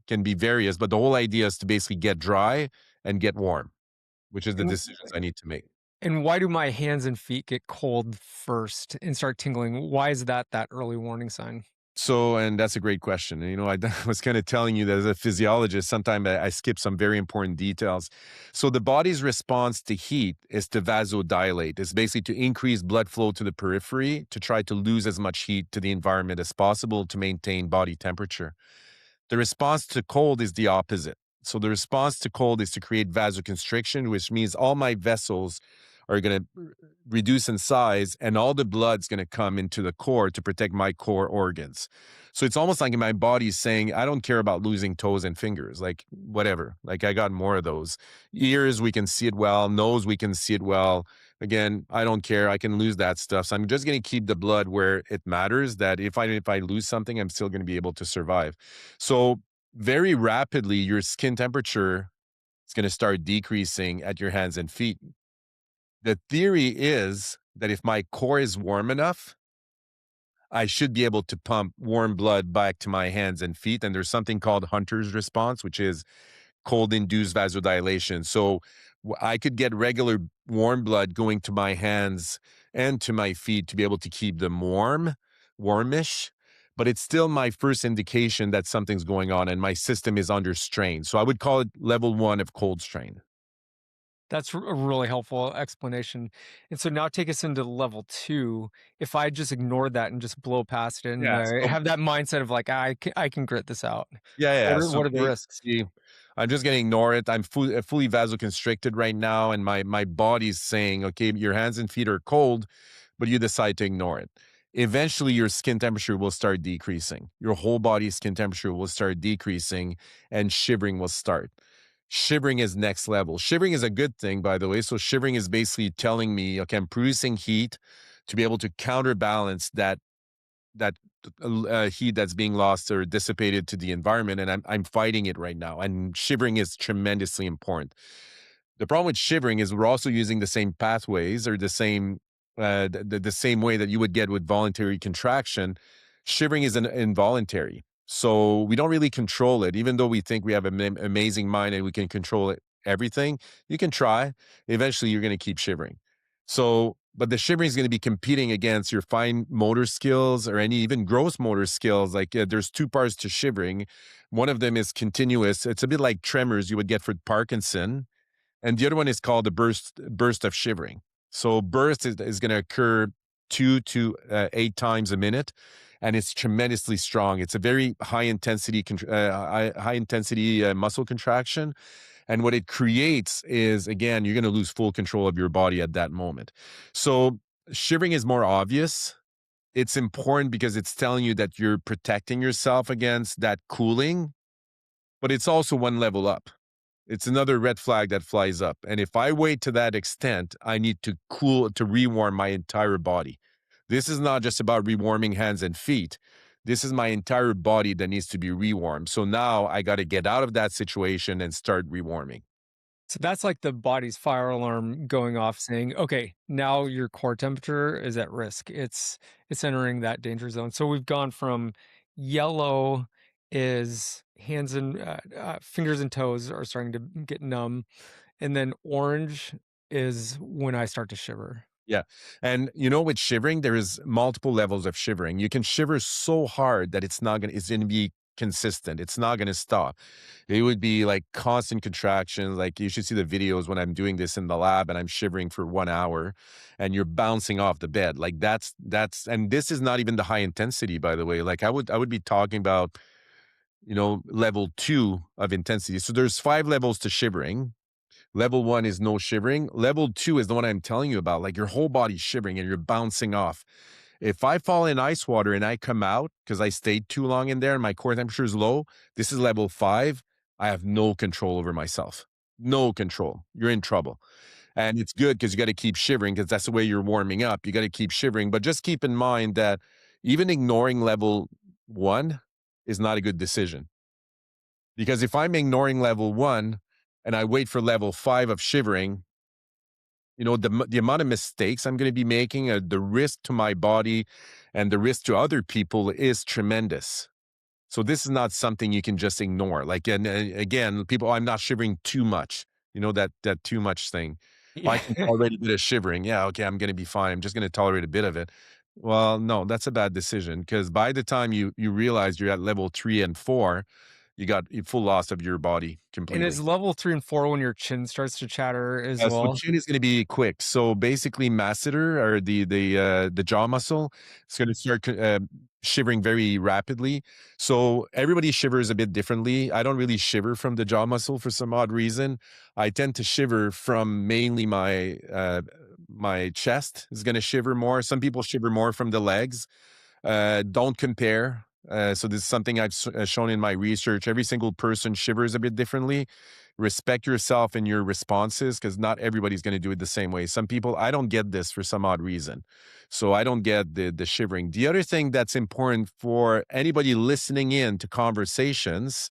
can be various. But the whole idea is to basically get dry and get warm, which is the And decisions I need to make. and why do my hands and feet get cold first and start tingling? Why is that early warning sign? So, and that's a great question. And, I was kind of telling you that as a physiologist, sometimes I skip some very important details. So, the body's response to heat is to vasodilate. It's basically to increase blood flow to the periphery to try to lose as much heat to the environment as possible to maintain body temperature. The response to cold is the opposite. So the response to cold is to create vasoconstriction, which means all my vessels are going to reduce in size and all the blood's going to come into the core to protect my core organs. So it's almost like my body's saying, I don't care about losing toes and fingers, like whatever. Like I got more of those. Ears, we can see it well. Nose, we can see it well. Again, I don't care. I can lose that stuff. So I'm just going to keep the blood where it matters, that if I lose something, I'm still going to be able to survive. So very rapidly, your skin temperature is going to start decreasing at your hands and feet. The theory is that if my core is warm enough, I should be able to pump warm blood back to my hands and feet. And there's something called Hunter's response, which is cold induced vasodilation. So I could get regular warm blood going to my hands and to my feet to be able to keep them warmish. But it's still my first indication that something's going on and my system is under strain. So I would call it level one of cold strain. That's a really helpful explanation. And so now take us into level 2. If I just ignore that and just blow past it and Yeah. So have that mindset of like, I can grit this out. yeah, yeah. What Yeah. are So what are the risks? basically, I'm just gonna ignore it. I'm fully vasoconstricted right now, and my body's saying, okay, your hands and feet are cold, but you decide to ignore it. Eventually, your skin temperature will start decreasing. Your whole body skin temperature will start decreasing, and shivering will start. Shivering is next level. Shivering is a good thing, by the way. So shivering is basically telling me, okay, I'm producing heat to be able to counterbalance that heat that's being lost or dissipated to the environment, and I'm fighting it right now. And shivering is tremendously important. The problem with shivering is we're also using the same pathways or the same way that you would get with voluntary contraction. Shivering is an involuntary, so we don't really control it. Even though we think we have an amazing mind and we can control it, everything you can try. Eventually, you're going to keep shivering. So, but the shivering is going to be competing against your fine motor skills or any even gross motor skills. Like there's two parts to shivering. One of them is continuous. It's a bit like tremors you would get for Parkinson, and the other one is called the burst of shivering. So burst is going to occur 2 to 8 times a minute, and it's tremendously strong. It's a very high intensity muscle contraction, and what it creates is, again, you're going to lose full control of your body at that moment. So shivering is more obvious. It's important because it's telling you that you're protecting yourself against that cooling, but it's also one level up. It's another red flag that flies up. And if I wait to that extent, I need to rewarm my entire body. This is not just about rewarming hands and feet. This is my entire body that needs to be rewarmed. So now I got to get out of that situation and start rewarming. So that's like the body's fire alarm going off saying, "Okay, now your core temperature is at risk. It's entering that danger zone." So we've gone from yellow is hands and fingers and toes are starting to get numb, and then orange is when I start to shiver. Yeah. And you know, with shivering, there is multiple levels of shivering. You can shiver so hard that it's gonna be consistent. It's not gonna stop. It would be like constant contractions. Like you should see the videos when I'm doing this in the lab and I'm shivering for 1 hour and you're bouncing off the bed. Like that's and this is not even the high intensity, by the way. Like I would be talking about, level two of intensity. So there's 5 levels to shivering. Level 1 is no shivering. Level 2 is the one I'm telling you about, like your whole body's shivering and you're bouncing off. If I fall in ice water and I come out because I stayed too long in there and my core temperature is low, this is level 5. I have no control over myself. No control. You're in trouble. And it's good because you got to keep shivering because that's the way you're warming up. You got to keep shivering. But just keep in mind that even ignoring level 1 is not a good decision. Because if I'm ignoring level 1 and I wait for level 5 of shivering, the amount of mistakes I'm gonna be making, the risk to my body and the risk to other people is tremendous. So this is not something you can just ignore. Like, and again, people, "Oh, I'm not shivering too much." You know, that too much thing. "Oh, I Yeah. can tolerate a bit of shivering. Yeah, okay, I'm gonna be fine. I'm just gonna tolerate a bit of it." Well, no, that's a bad decision because by the time you realize you're at level 3 and 4, you got full loss of your body And is completely. level 3 and 4 when your chin starts to chatter as So well? chin is gonna be quick. So basically masseter or the jaw muscle, it's gonna start shivering very rapidly. So everybody shivers a bit differently. I don't really shiver from the jaw muscle for some odd reason. I tend to shiver from mainly my chest is gonna shiver more. Some people shiver more from the legs. Don't compare. So this is something I've shown in my research. Every single person shivers a bit differently. Respect yourself and your responses because not everybody's going to do it the same way. Some people, I don't get this for some odd reason. So I don't get the shivering. The other thing that's important for anybody listening in to conversations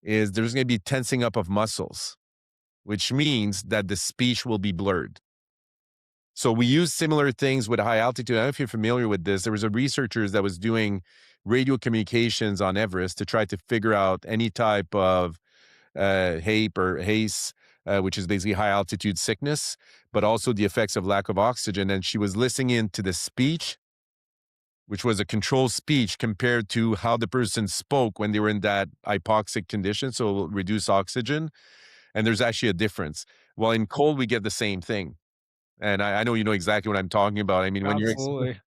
is there's going to be tensing up of muscles, which means that the speech will be blurred. So we use similar things with high altitude. I don't know if you're familiar with this. There was a researchers that was doing radio communications on Everest to try to figure out any type of HAPE or HACE, which is basically high altitude sickness, but also the effects of lack of oxygen. And she was listening in to the speech, which was a controlled speech compared to how the person spoke when they were in that hypoxic condition, so reduce oxygen. And there's actually a difference. Well, in cold, we get the same thing. And I know you know exactly what I'm talking about. I mean, when you're Absolutely.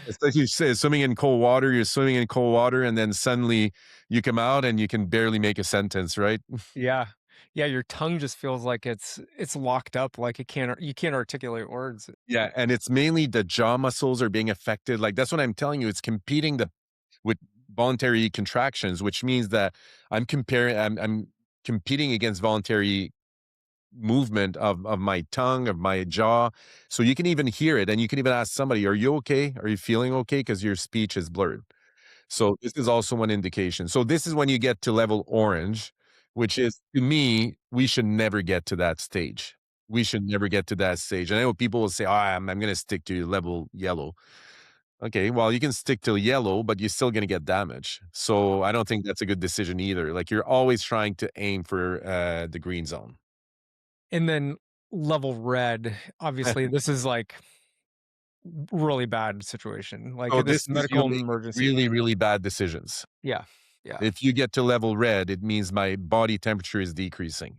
especially swimming in cold water, you're swimming in cold water, and then suddenly you come out and you can barely make a sentence, right? Yeah. Yeah, your tongue just feels like it's locked up, like you can't articulate words. Yeah, and it's mainly the jaw muscles are being affected. Like that's what I'm telling you. It's competing with voluntary contractions, which means that I'm competing against voluntary movement of my tongue, of my jaw. So you can even hear it and you can even ask somebody, "Are you okay? Are you feeling okay?" Because your speech is blurred. So this is also one indication. So this is when you get to level orange, which is to me, we should never get to that stage. We should never get to that stage. And I know people will say, "Oh, I'm gonna stick to level yellow." Okay, well, you can stick to yellow, but you're still gonna get damage. So I don't think that's a good decision either. Like you're always trying to aim for the green zone. And then level red, obviously, this is like really bad situation. Like So this this is you medical making emergency. really, really bad decisions. Yeah. Yeah. If you get to level red, it means my body temperature is decreasing.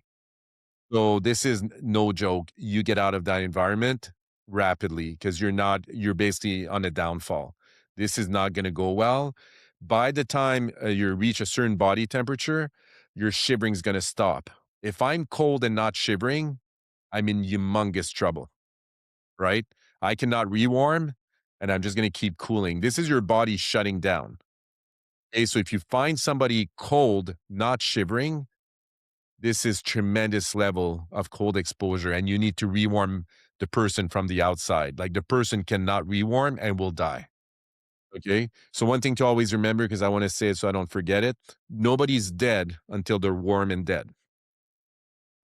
So this is no joke. You get out of that environment rapidly because you're basically on a downfall. This is not going to go well. By the time you reach a certain body temperature, your shivering is going to stop. If I'm cold and not shivering, I'm in humongous trouble, right? I cannot rewarm and I'm just going to keep cooling. This is your body shutting down. Okay, so if you find somebody cold, not shivering, this is tremendous level of cold exposure, and you need to rewarm the person from the outside. Like the person cannot rewarm and will die. Okay. So one thing to always remember, because I want to say it so I don't forget it, nobody's dead until they're warm and dead.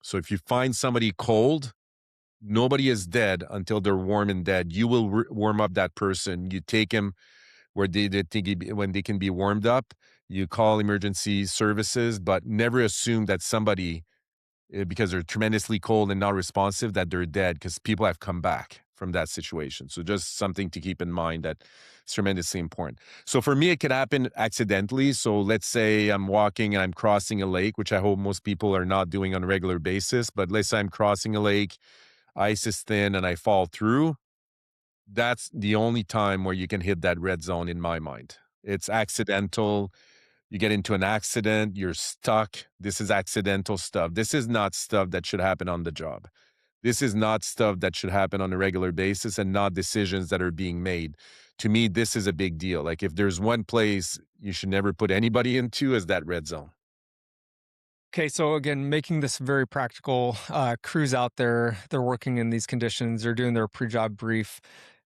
So if you find somebody cold, nobody is dead until they're warm and dead. You will warm up that person. You take them where they think when they can be warmed up. You call emergency services, but never assume that somebody, because they're tremendously cold and not responsive, that they're dead, because people have come back from that situation. So just something to keep in mind that it's tremendously important. So for me, it could happen accidentally. So let's say I'm walking and I'm crossing a lake, which I hope most people are not doing on a regular basis. But let's say I'm crossing a lake, ice is thin, and I fall through. That's the only time where you can hit that red zone in my mind. It's accidental. You get into an accident, you're stuck. This is accidental stuff. This is not stuff that should happen on the job. This is not stuff that should happen on a regular basis and not decisions that are being made. To me, this is a big deal. Like, if there's one place you should never put anybody into, is that red zone. Okay, so again, making this very practical. Crews out there, they're working in these conditions, they're doing their pre-job brief.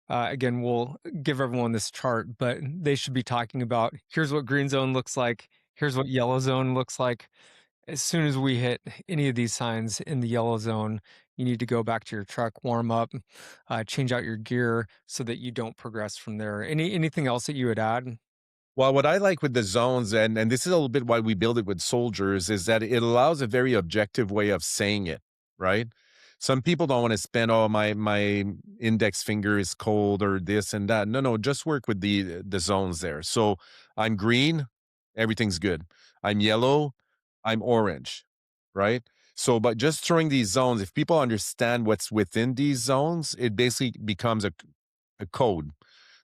Again, we'll give everyone this chart, but they should be talking about here's what green zone looks like, here's what yellow zone looks like. As soon as we hit any of these signs in the yellow zone, you need to go back to your truck, warm up, change out your gear so that you don't progress from there. Anything else that you would add? Well, what I like with the zones, and this is a little bit why we build it with soldiers, is that it allows a very objective way of saying it, right? Some people don't want to spend, oh, my index finger is cold or this and that. No, no, just work with the zones there. So I'm green, everything's good. I'm yellow, I'm orange, right? So, but just throwing these zones, if people understand what's within these zones, it basically becomes a code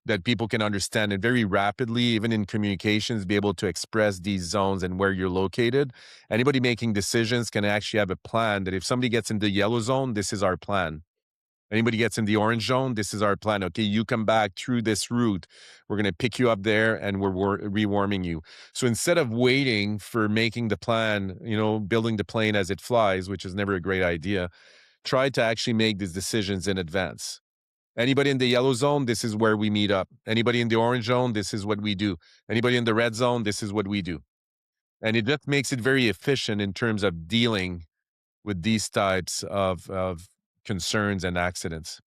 that people can understand it very rapidly, even in communications, be able to express these zones and where you're located. Anybody making decisions can actually have a plan that if somebody gets in the yellow zone, this is our plan. Anybody gets in the orange zone, this is our plan. Okay, you come back through this route. We're going to pick you up there and we're rewarming you. So instead of waiting for making the plan, building the plane as it flies, which is never a great idea, try to actually make these decisions in advance. Anybody in the yellow zone, this is where we meet up. Anybody in the orange zone, this is what we do. Anybody in the red zone, this is what we do. And it just makes it very efficient in terms of dealing with these types of concerns and accidents.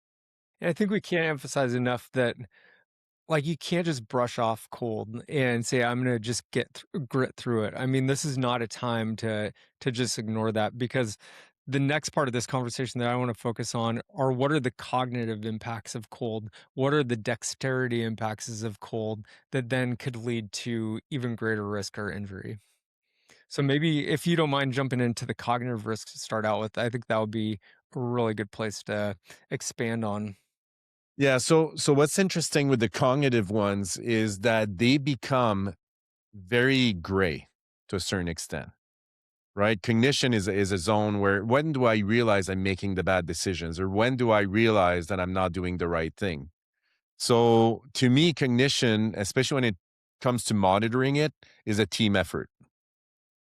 And I think we can't emphasize enough that like, you can't just brush off cold and say, "I'm gonna just grit through it." I mean, this is not a time to just ignore that because the next part of this conversation that I wanna focus on are what are the cognitive impacts of cold? What are the dexterity impacts of cold that then could lead to even greater risk or injury? So maybe if you don't mind jumping into the cognitive risks to start out with, I think that would be a really good place to expand on. Yeah, so what's interesting with the cognitive ones is that they become very gray to a certain extent. Right? Cognition is a zone where, when do I realize I'm making the bad decisions, or when do I realize that I'm not doing the right thing? So to me, cognition, especially when it comes to monitoring it, is a team effort,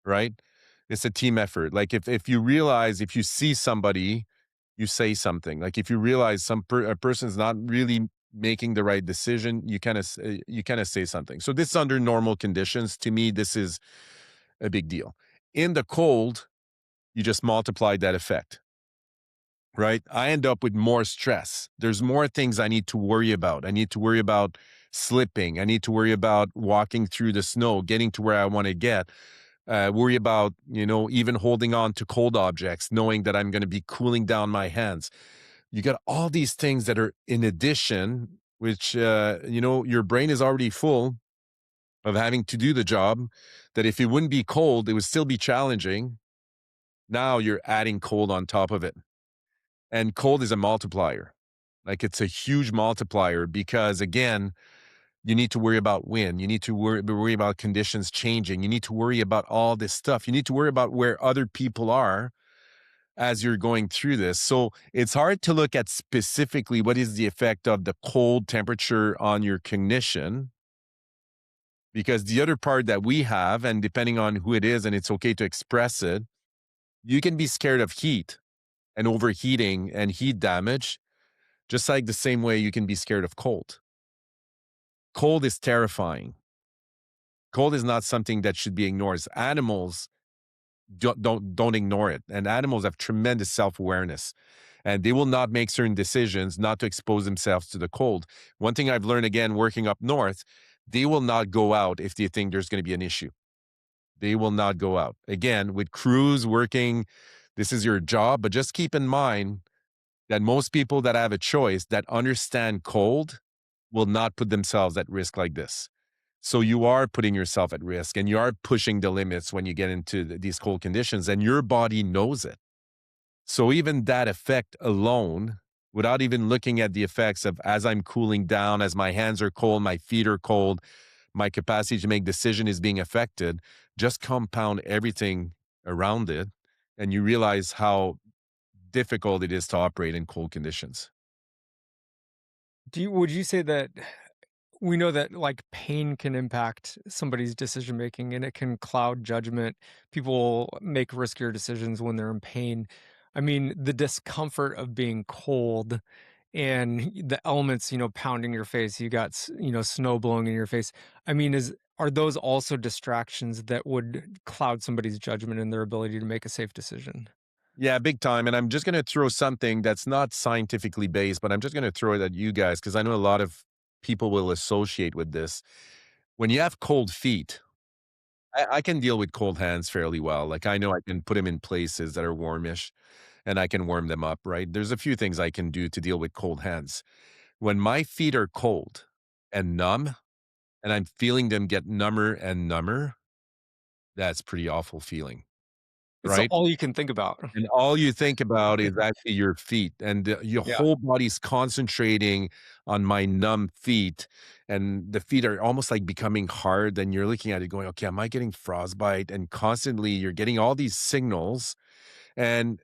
right? It's a team effort. Like, if you realize, if you see somebody, you say something. Like, if you realize a person's not really making the right decision, you kind of say something. So this is under normal conditions. To me, this is a big deal. In the cold, you just multiply that effect, right? I end up with more stress. There's more things I need to worry about. I need to worry about slipping. I need to worry about walking through the snow, getting to where I want to get. Worry about, even holding on to cold objects, knowing that I'm going to be cooling down my hands. You got all these things that are in addition, which, your brain is already full of having to do the job, that if it wouldn't be cold, it would still be challenging. Now you're adding cold on top of it. And cold is a multiplier. Like, it's a huge multiplier because, again, you need to worry about wind. You need to worry about conditions changing. You need to worry about all this stuff. You need to worry about where other people are as you're going through this. So it's hard to look at specifically what is the effect of the cold temperature on your cognition, because the other part that we have, and depending on who it is, and it's okay to express it, you can be scared of heat and overheating and heat damage, just like the same way you can be scared of cold. Cold is terrifying. Cold is not something that should be ignored. Animals don't ignore it. And animals have tremendous self-awareness, and they will not make certain decisions not to expose themselves to the cold. One thing I've learned, again working up north, they will not go out if they think there's going to be an issue. They will not go out. Again, with crews working, this is your job, but just keep in mind that most people that have a choice that understand cold will not put themselves at risk like this. So you are putting yourself at risk, and you are pushing the limits when you get into these cold conditions, and your body knows it. So even that effect alone, without even looking at the effects of as I'm cooling down, as my hands are cold, my feet are cold, my capacity to make decision is being affected, just compound everything around it, and you realize how difficult it is to operate in cold conditions. Would you say that we know that like pain can impact somebody's decision making and it can cloud judgment. People make riskier decisions when they're in pain. I mean, the discomfort of being cold and the elements, pounding your face, you got, snow blowing in your face. I mean, are those also distractions that would cloud somebody's judgment and their ability to make a safe decision? Yeah, big time. And I'm just going to throw something that's not scientifically based, but I'm just going to throw it at you guys because I know a lot of people will associate with this. When you have cold feet, I can deal with cold hands fairly well. Like I know I can put them in places that are warmish and I can warm them up, right? There's a few things I can do to deal with cold hands. When my feet are cold and numb and I'm feeling them get number and number, that's pretty awful feeling, It's right? all you can think about. And all you think about is actually your feet, and your Yeah. whole body's concentrating on my numb feet, and the feet are almost like becoming hard, and you're looking at it going, "Okay, am I getting frostbite?" And constantly you're getting all these signals, and,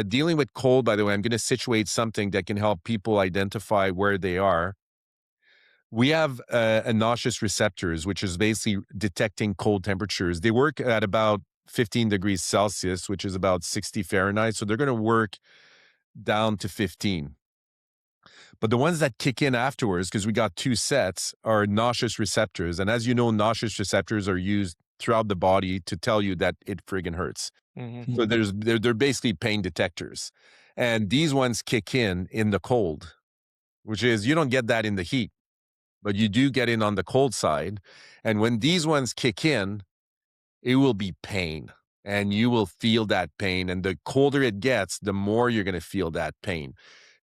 dealing with cold, by the way, I'm gonna situate something that can help people identify where they are. We have, a nauseous receptors, which is basically detecting cold temperatures. They work at about 15 degrees Celsius, which is about 60 Fahrenheit, so they're gonna work down to 15. But the ones that kick in afterwards, because we got 2 sets, are nauseous receptors, and as you know, nauseous receptors are used throughout the body to tell you that it friggin' hurts. Mhm. So they're basically pain detectors, and these ones kick in the cold, which is you don't get that in the heat, but you do get in on the cold side, and when these ones kick in, it will be pain, and you will feel that pain, and the colder it gets, the more you're gonna feel that pain.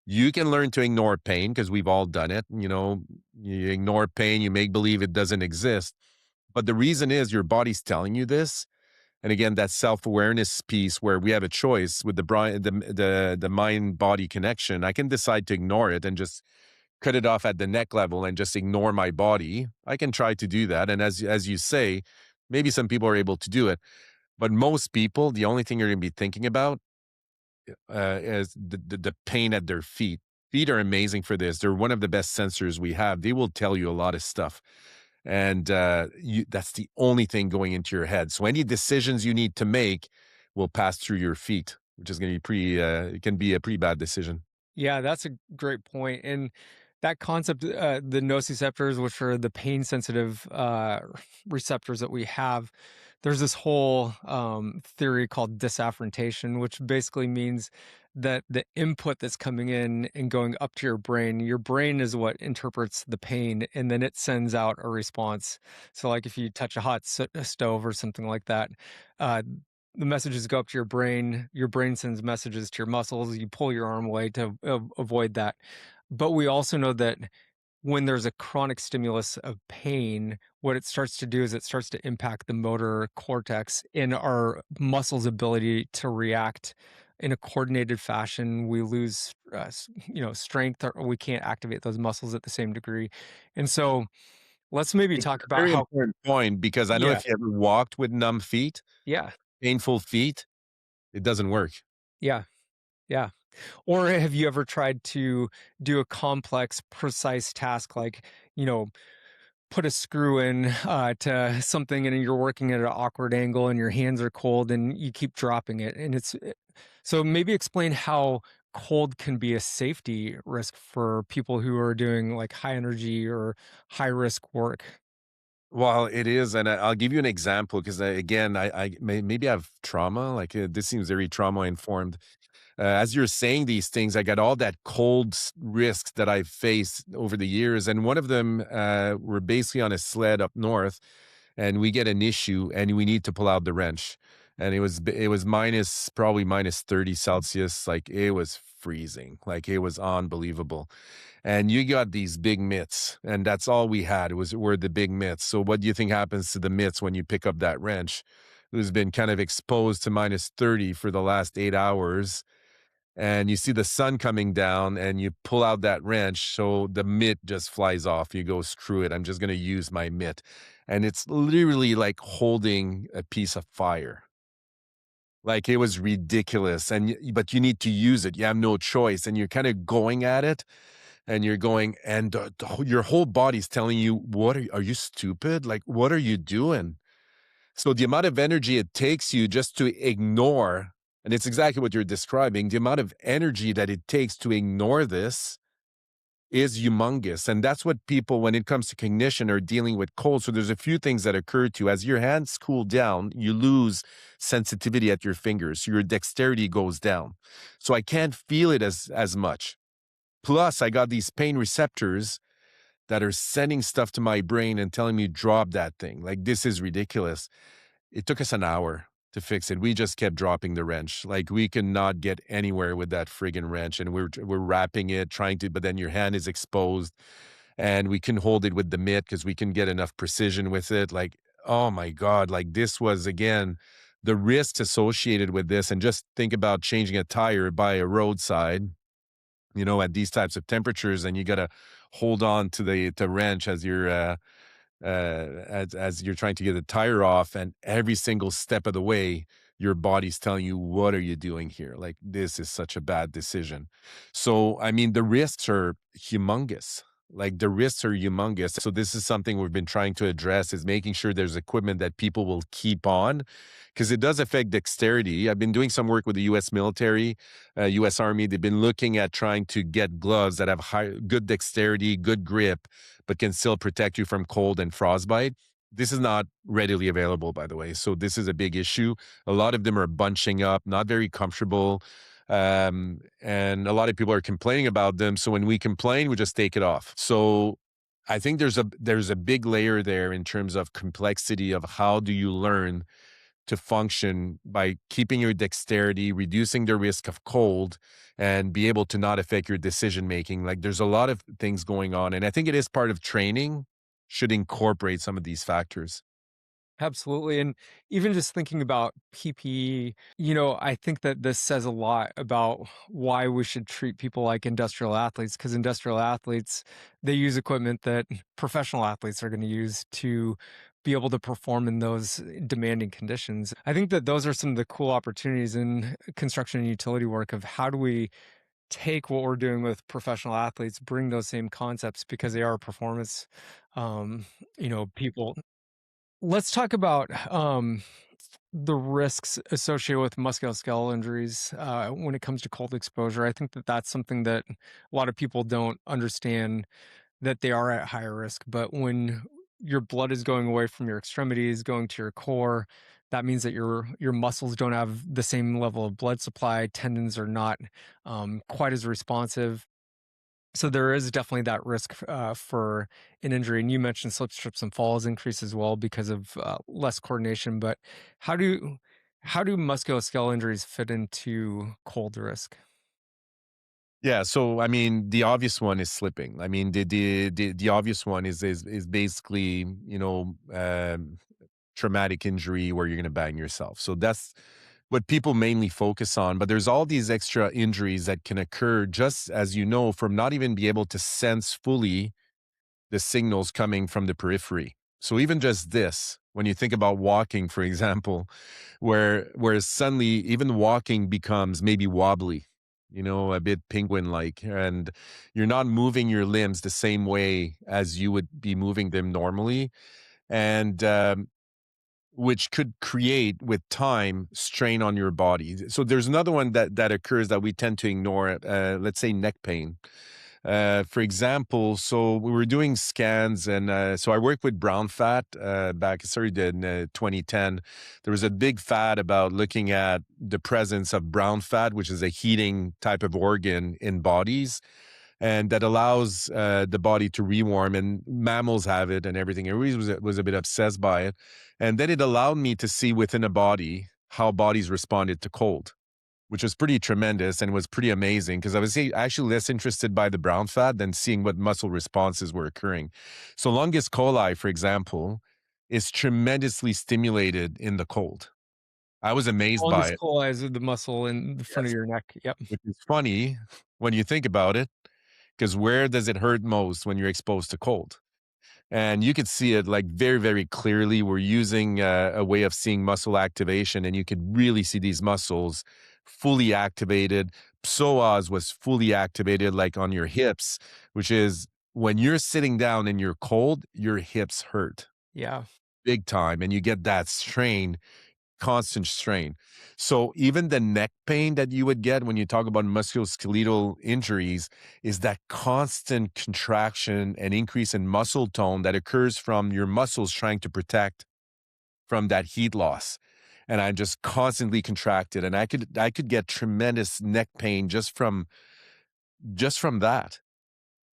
You can learn to ignore pain because 'cause we've all done it, you ignore pain, you make believe it doesn't exist, but the reason is your body's telling you this, and again, that self-awareness piece where we have a choice with the mind-body connection, I can decide to ignore it and just cut it off at the neck level and just ignore my body. I can try to do that, and as you say, maybe some people are able to do it, but most people, the only thing you're gonna be thinking about, is the pain at their feet. Feet are amazing for this. They're one of the best sensors we have. They will tell you a lot of stuff, and, that's the only thing going into your head. So any decisions you need to make will pass through your feet, which is gonna be it can be a pretty bad decision. Yeah, that's a great point. And that concept, the nociceptors, which are the pain sensitive receptors that we have, there's this whole theory called disafferentation, which basically means that the input that's coming in and going up to your brain is what interprets the pain, and then it sends out a response. So, like if you touch a hot stove or something like that, uh, the messages go up to your brain sends messages to your muscles, you pull your arm away to avoid that. But we also know that when there's a chronic stimulus of pain, what it starts to do is it starts to impact the motor cortex in our muscles' ability to react in a coordinated fashion. We lose, strength, or we can't activate those muscles at the same degree. And so let's maybe It's talk a about very how. important point because I know Yeah, if you ever walked with numb feet, yeah, painful feet, it doesn't work. yeah, yeah. Or have you ever tried to do a complex, precise task like, you know, put a screw in to something and you're working at an awkward angle and your hands are cold and you keep dropping it? And so maybe explain how cold can be a safety risk for people who are doing like high energy or high risk work. Well, it is, and I'll give you an example because again, maybe I have trauma. Like this seems very trauma informed. As you're saying these things, I got all that cold risks that I've faced over the years, and one of them, we're basically on a sled up north, and we get an issue, and we need to pull out the wrench, and it was minus probably minus 30 Celsius, like it was freezing, like it was unbelievable, and you got these big mitts, and that's all we had. It was were the big mitts. So what do you think happens to the mitts when you pick up that wrench? Who's been kind of exposed to minus 30 for the last 8 hours, and you see the sun coming down and you pull out that wrench. So the mitt just flies off. You go, screw it. I'm just going to use my mitt. And it's literally like holding a piece of fire. Like it was ridiculous. But you need to use it. You have no choice. And you're kind of going at it and you're going, and your whole body's telling you, are you stupid? Like, what are you doing? So the amount of energy it takes you just to ignore, and it's exactly what you're describing, the amount of energy that it takes to ignore this is humongous. And that's what people, when it comes to cognition, are dealing with cold. So there's a few things that occur to you. As your hands cool down, you lose sensitivity at your fingers. So your dexterity goes down. So I can't feel it as much. Plus, I got these pain receptors that are sending stuff to my brain and telling me, drop that thing. Like, this is ridiculous. It took us an hour to fix it. We just kept dropping the wrench. Like, we cannot get anywhere with that friggin' wrench, and we're wrapping it, trying to, but then your hand is exposed, and we can hold it with the mitt because we can get enough precision with it. Like, oh my God, like this was again the risks associated with this. And just think about changing a tire by a roadside, at these types of temperatures, and you gotta hold on to the wrench as you're as you're trying to get the tire off, and every single step of the way your body's telling you, what are you doing here? Like, this is such a bad decision. So I mean, the risks are humongous. Like, the risks are humongous. So this is something we've been trying to address, is making sure there's equipment that people will keep on, because it does affect dexterity. I've been doing some work with the US military, US Army. They've been looking at trying to get gloves that have good dexterity, good grip, but can still protect you from cold and frostbite. This is not readily available, by the way. So this is a big issue. A lot of them are bunching up, not very comfortable. And a lot of people are complaining about them. So when we complain, we just take it off. So I think there's a big layer there in terms of complexity of how do you learn to function by keeping your dexterity, reducing the risk of cold, and be able to not affect your decision making. Like, there's a lot of things going on. And I think it is part of training, should incorporate some of these factors. Absolutely. And even just thinking about PPE, I think that this says a lot about why we should treat people like industrial athletes, because industrial athletes, they use equipment that professional athletes are going to use to be able to perform in those demanding conditions. I think that those are some of the cool opportunities in construction and utility work of how do we take what we're doing with professional athletes, bring those same concepts because they are performance, people. Let's talk about the risks associated with musculoskeletal injuries when it comes to cold exposure. I think that that's something that a lot of people don't understand, that they are at higher risk. But when your blood is going away from your extremities, going to your core, that means that your muscles don't have the same level of blood supply. Tendons are not quite as responsive, so there is definitely that risk for an injury. And you mentioned slips, trips, and falls increase as well because of less coordination. But how do how do musculoskeletal injuries fit into cold risk? Yeah, so I mean, the obvious one is slipping. I mean, the obvious one is basically, traumatic injury where you're going to bang yourself. So that's what people mainly focus on. But there's all these extra injuries that can occur, just as you know, from not even be able to sense fully the signals coming from the periphery. So even just this, when you think about walking, for example, where suddenly even walking becomes maybe wobbly, a bit penguin like, and you're not moving your limbs the same way as you would be moving them normally. And which could create with time strain on your body. So there's another one that occurs that we tend to ignore. Let's say neck pain. For example, so we were doing scans, and so I worked with brown fat back, started in 2010. There was a big fad about looking at the presence of brown fat, which is a heating type of organ in bodies, and that allows the body to rewarm. And mammals have it, and everything. Everybody was a bit obsessed by it, and then it allowed me to see within a body how bodies responded to cold, which was pretty tremendous and was pretty amazing because I was actually less interested by the brown fat than seeing what muscle responses were occurring. So longus coli, for example, is tremendously stimulated in the cold. I was amazed by Longest it. is the muscle in the front of Yes. your neck. Yep. Which is funny when you think about it, because where does it hurt most when you're exposed to cold? And you could see it like very, very clearly. We're using a way of seeing muscle activation, and you could really see these muscles fully activated. Psoas was fully activated, like on your hips, which is when you're sitting down and you're cold, your hips hurt Yeah. big time, and you get that strain, constant strain. So even the neck pain that you would get when you talk about musculoskeletal injuries is that constant contraction and increase in muscle tone that occurs from your muscles trying to protect from that heat loss. And I'm just constantly contracted, and I could get tremendous neck pain just from that.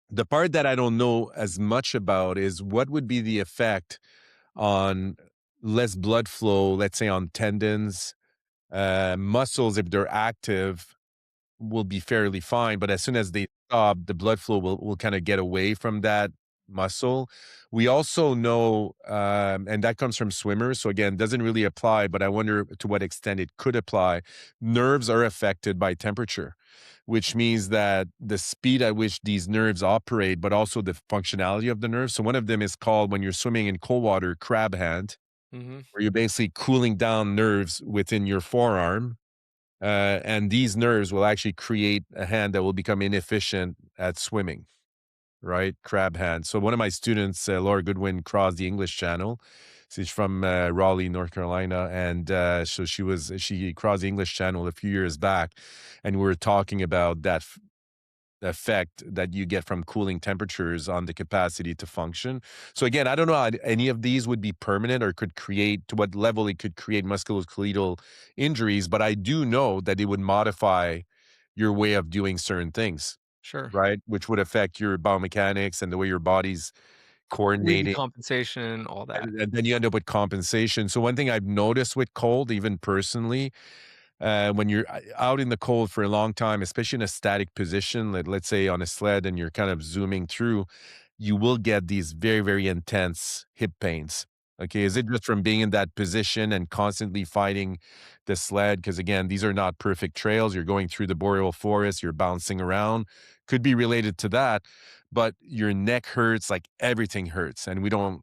The part that I don't know as much about is what would be the effect on less blood flow, let's say on tendons, muscles, if they're active, will be fairly fine, but as soon as they stop, the blood flow will kind of get away from that muscle. We also know, and that comes from swimmers. So again, doesn't really apply, but I wonder to what extent it could apply. Nerves are affected by temperature, which means that the speed at which these nerves operate, but also the functionality of the nerves. So one of them is called, when you're swimming in cold water, crab hand, Mhm. where you're basically cooling down nerves within your forearm, and these nerves will actually create a hand that will become inefficient at swimming, right? Crab hand. So one of my students, Laura Goodwin, crossed the English Channel. She's from Raleigh, North Carolina, and so she crossed the English Channel a few years back, and we were talking about that effect that you get from cooling temperatures on the capacity to function. So again, I don't know how any of these would be permanent or could create, to what level it could create musculoskeletal injuries, but I do know that it would modify your way of doing certain things, Sure. right? Which would affect your biomechanics and the way your body's coordinating. Recompensation, all that. And then you end up with compensation. So one thing I've noticed with cold, even personally, when you're out in the cold for a long time, especially in a static position, let's say on a sled and you're kind of zooming through, you will get these very, very intense hip pains. Okay. Is it just from being in that position and constantly fighting the sled? Because again, these are not perfect trails. You're going through the boreal forest, you're bouncing around. Could be related to that, but your neck hurts, like everything hurts. And we don't,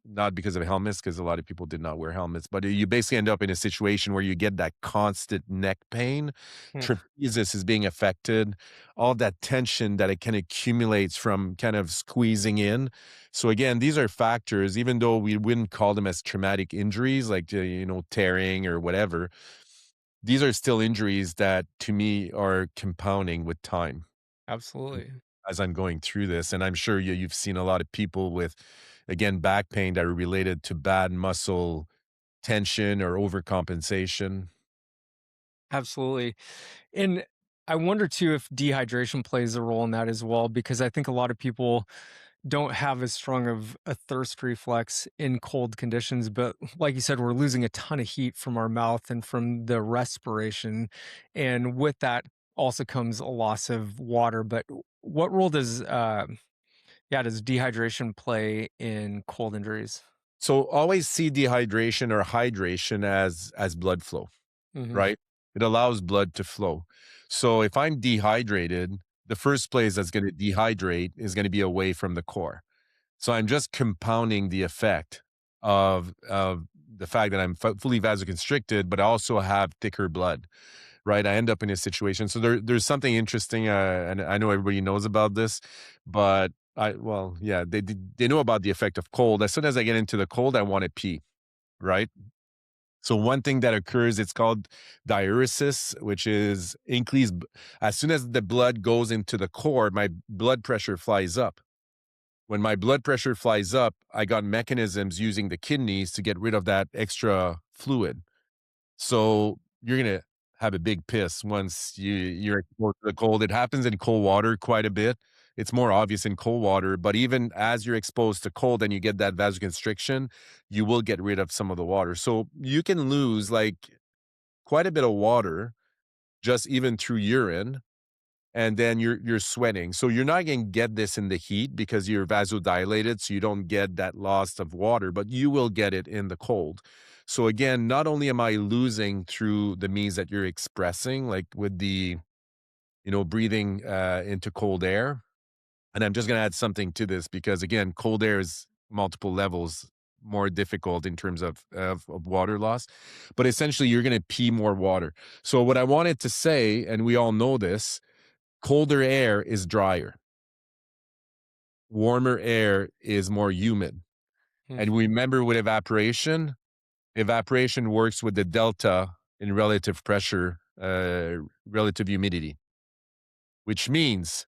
not because of helmets, because a lot of people did not wear helmets, but you basically end up in a situation where you get that constant neck pain. Hmm. Trapezius is being affected, all that tension that it can accumulates from kind of squeezing in. So again, these are factors, even though we wouldn't call them as traumatic injuries, like, tearing or whatever, these are still injuries that to me are compounding with time Absolutely. as I'm going through this. And I'm sure you've seen a lot of people with, again, back pain that are related to bad muscle tension or overcompensation. Absolutely. And I wonder too if dehydration plays a role in that as well, because I think a lot of people don't have as strong of a thirst reflex in cold conditions. But like you said, we're losing a ton of heat from our mouth and from the respiration. And with that also comes a loss of water. But what role does dehydration play in cold injuries? So always see dehydration or hydration as blood flow, Hmm. right? It allows blood to flow. So if I'm dehydrated, the first place that's going to dehydrate is going to be away from the core. So I'm just compounding the effect of the fact that I'm fully vasoconstricted, but I also have thicker blood, right? I end up in a situation. So there's something interesting, and I know everybody knows about this, but yeah, they know about the effect of cold. As soon as I get into the cold, I want to pee, right? So one thing that occurs, it's called diuresis, which is as soon as the blood goes into the core, my blood pressure flies up. When my blood pressure flies up, I got mechanisms using the kidneys to get rid of that extra fluid. So you're gonna have a big piss once you're exposed to the cold. It happens in cold water quite a bit. It's more obvious in cold water, but even as you're exposed to cold and you get that vasoconstriction, you will get rid of some of the water. So you can lose like quite a bit of water just even through urine, and then you're sweating. So you're not going to get this in the heat because you're vasodilated, so you don't get that loss of water, but you will get it in the cold. So again, not only am I losing through the means that you're expressing, like with the breathing into cold air, and I'm just going to add something to this because again, cold air is multiple levels more difficult in terms of water loss, but essentially you're going to pee more water. So what I wanted to say, and we all know this, colder air is drier. Warmer air is more humid. Hmm. And remember with evaporation, evaporation works with the delta in relative pressure, relative humidity, which means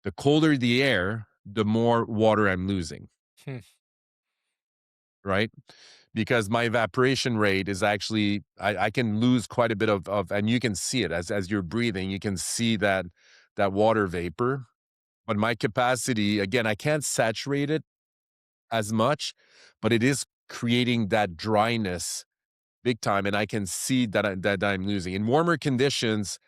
the colder the air, the more water I'm losing, Hmm. right? Because my evaporation rate is actually, I can lose quite a bit and you can see it as you're breathing, you can see that water vapor. But my capacity, again, I can't saturate it as much, but it is creating that dryness big time, and I can see that I'm losing. In warmer conditions,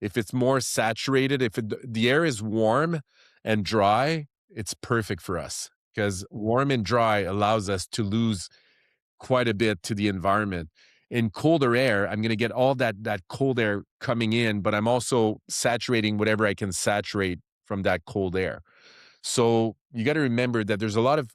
if it's more saturated, if the air is warm and dry, it's perfect for us because warm and dry allows us to lose quite a bit to the environment. In colder air, I'm going to get all that cold air coming in, but I'm also saturating whatever I can saturate from that cold air. So you got to remember that there's a lot of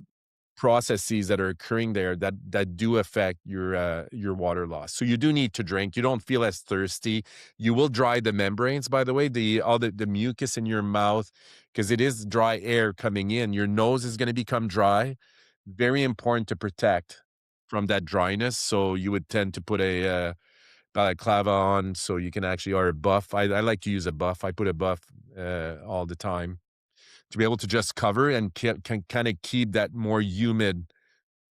processes that are occurring there that do affect your water loss. So you do need to drink. You don't feel as thirsty. You will dry the membranes, by the way, all the mucus in your mouth, because it is dry air coming in. Your nose is going to become dry. Very important to protect from that dryness. So you would tend to put a balaclava on so you can actually, or a buff. I like to use a buff. I put a buff all the time to be able to just cover and can kind of keep that more humid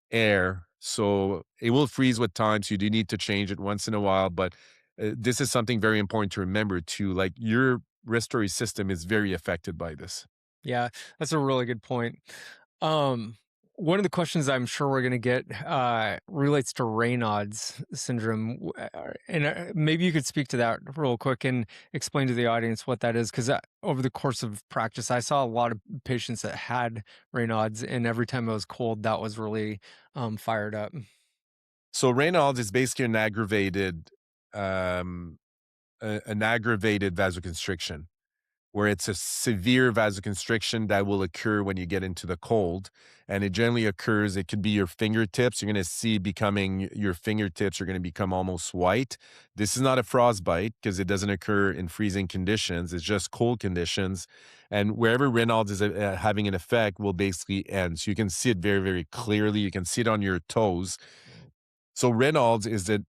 air. So it will freeze with time. So you do need to change it once in a while. But this is something very important to remember too. Like your respiratory system is very affected by this. Yeah, that's a really good point. Um, One of the questions I'm sure we're gonna get relates to Raynaud's syndrome, and maybe you could speak to that real quick and explain to the audience what that is. Because over the course of practice, I saw a lot of patients that had Raynaud's, and every time it was cold, that was really fired up. So Raynaud's is basically um, an aggravated vasoconstriction, where it's a severe vasoconstriction that will occur when you get into the cold. And it generally occurs, it could be your fingertips. You're going to see your fingertips are going to become almost white. This is not a frostbite because it doesn't occur in freezing conditions. It's just cold conditions. And wherever Raynaud's is having an effect will basically end. So you can see it very, very clearly. You can see it on your toes. So Raynaud's is an